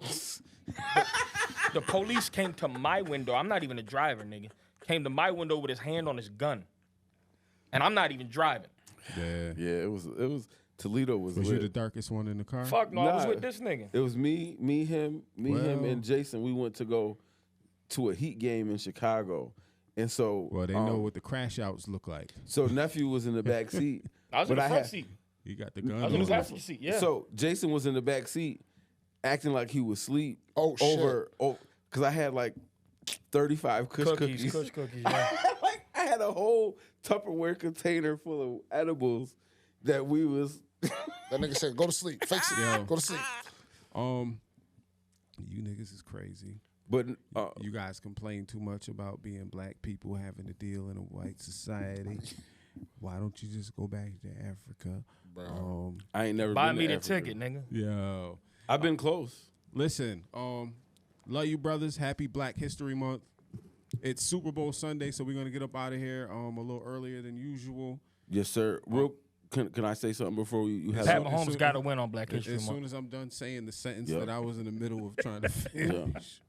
the police came to my window. I'm not even a driver, nigga. Came to my window with his hand on his gun. And I'm not even driving. Yeah. Yeah, it was Toledo was Was you lit. the darkest one in the car? Fuck no, I was Nah. with this nigga. It was me, him, Well- and Jason. We went to go to a Heat game in Chicago, and so Well, they know what the crash outs look like. So nephew was in the back seat. I was in but the front had- seat. You got the I gun. was in the on. passenger seat, yeah. So Jason was in the back seat, acting like he was asleep. Oh, shit. Because I had like 35 Kush cookies. Kush cookies, yeah. I had a whole Tupperware container full of edibles that we was. That nigga said, "Go to sleep. Face it. Yo. Go to sleep." You niggas is crazy. But You guys complain too much about being black people having to deal in a white society. Why don't you just go back to Africa? I ain't never Buy been me to the Africa. ticket, nigga. Yo. I've been close. Listen, love you, brothers. Happy Black History Month. It's Super Bowl Sunday, so we're gonna get up out of here a little earlier than usual. Yes, sir. Can I say something before you have? Pat something? Mahomes got to win on Black History As soon Month. as I'm done saying the sentence Yeah. that I was in the middle of trying to finish.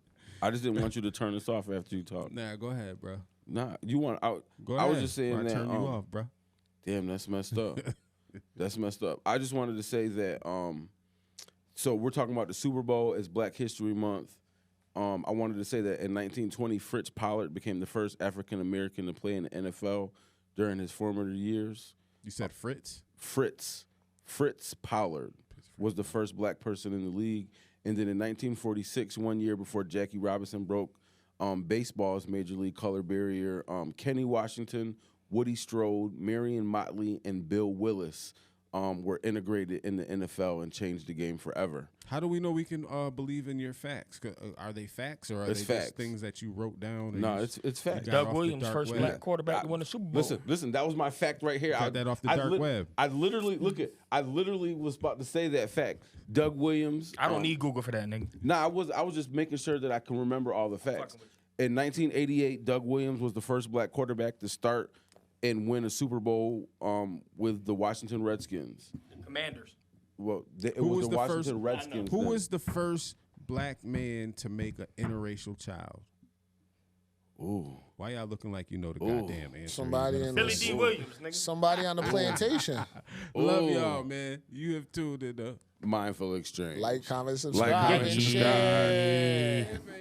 I just didn't want you to turn this off after you talk. Nah, go ahead, bro. Nah, you want out? Go I ahead. was just saying Or I that. turn you off, bro. Damn, that's messed up. That's messed up. I just wanted to say that. So we're talking about the Super Bowl as Black History Month. I wanted to say that in 1920, Fritz Pollard became the first African American to play in the NFL during his formative years. You said Fritz? Fritz Pollard was the first black person in the league. And then in 1946, 1 year before Jackie Robinson broke baseball's major league color barrier, Kenny Washington, Woody Strode, Marion Motley, and Bill Willis were integrated in the NFL and changed the game forever. How do we know we can believe in your facts? Are they facts or are It's they facts. just things that you wrote down? and No, you it's facts. got Doug off the Williams, dark first web? black quarterback to win the Super Bowl. Listen, that was my fact right here. Got that off the dark web. I literally I literally was about to say that fact. Doug Williams. I don't need Google for that, nigga. Nah, I was just making sure that I can remember all the facts. Fucking with In 1988, Doug Williams was the first black quarterback to start and win a Super Bowl with the Washington Redskins. Commanders. Well, it Who was was the the Washington first- Redskins. Who then. was the first black man to make an interracial child? Ooh. Why y'all looking like you know the goddamn answer? Somebody in Billy the, D. Williams, nigga. somebody on the plantation. Love Ooh. y'all, man. You have tuned in. Mindful exchange. Like, comment, Like, subscribe, comment, and subscribe. share. Yeah, man.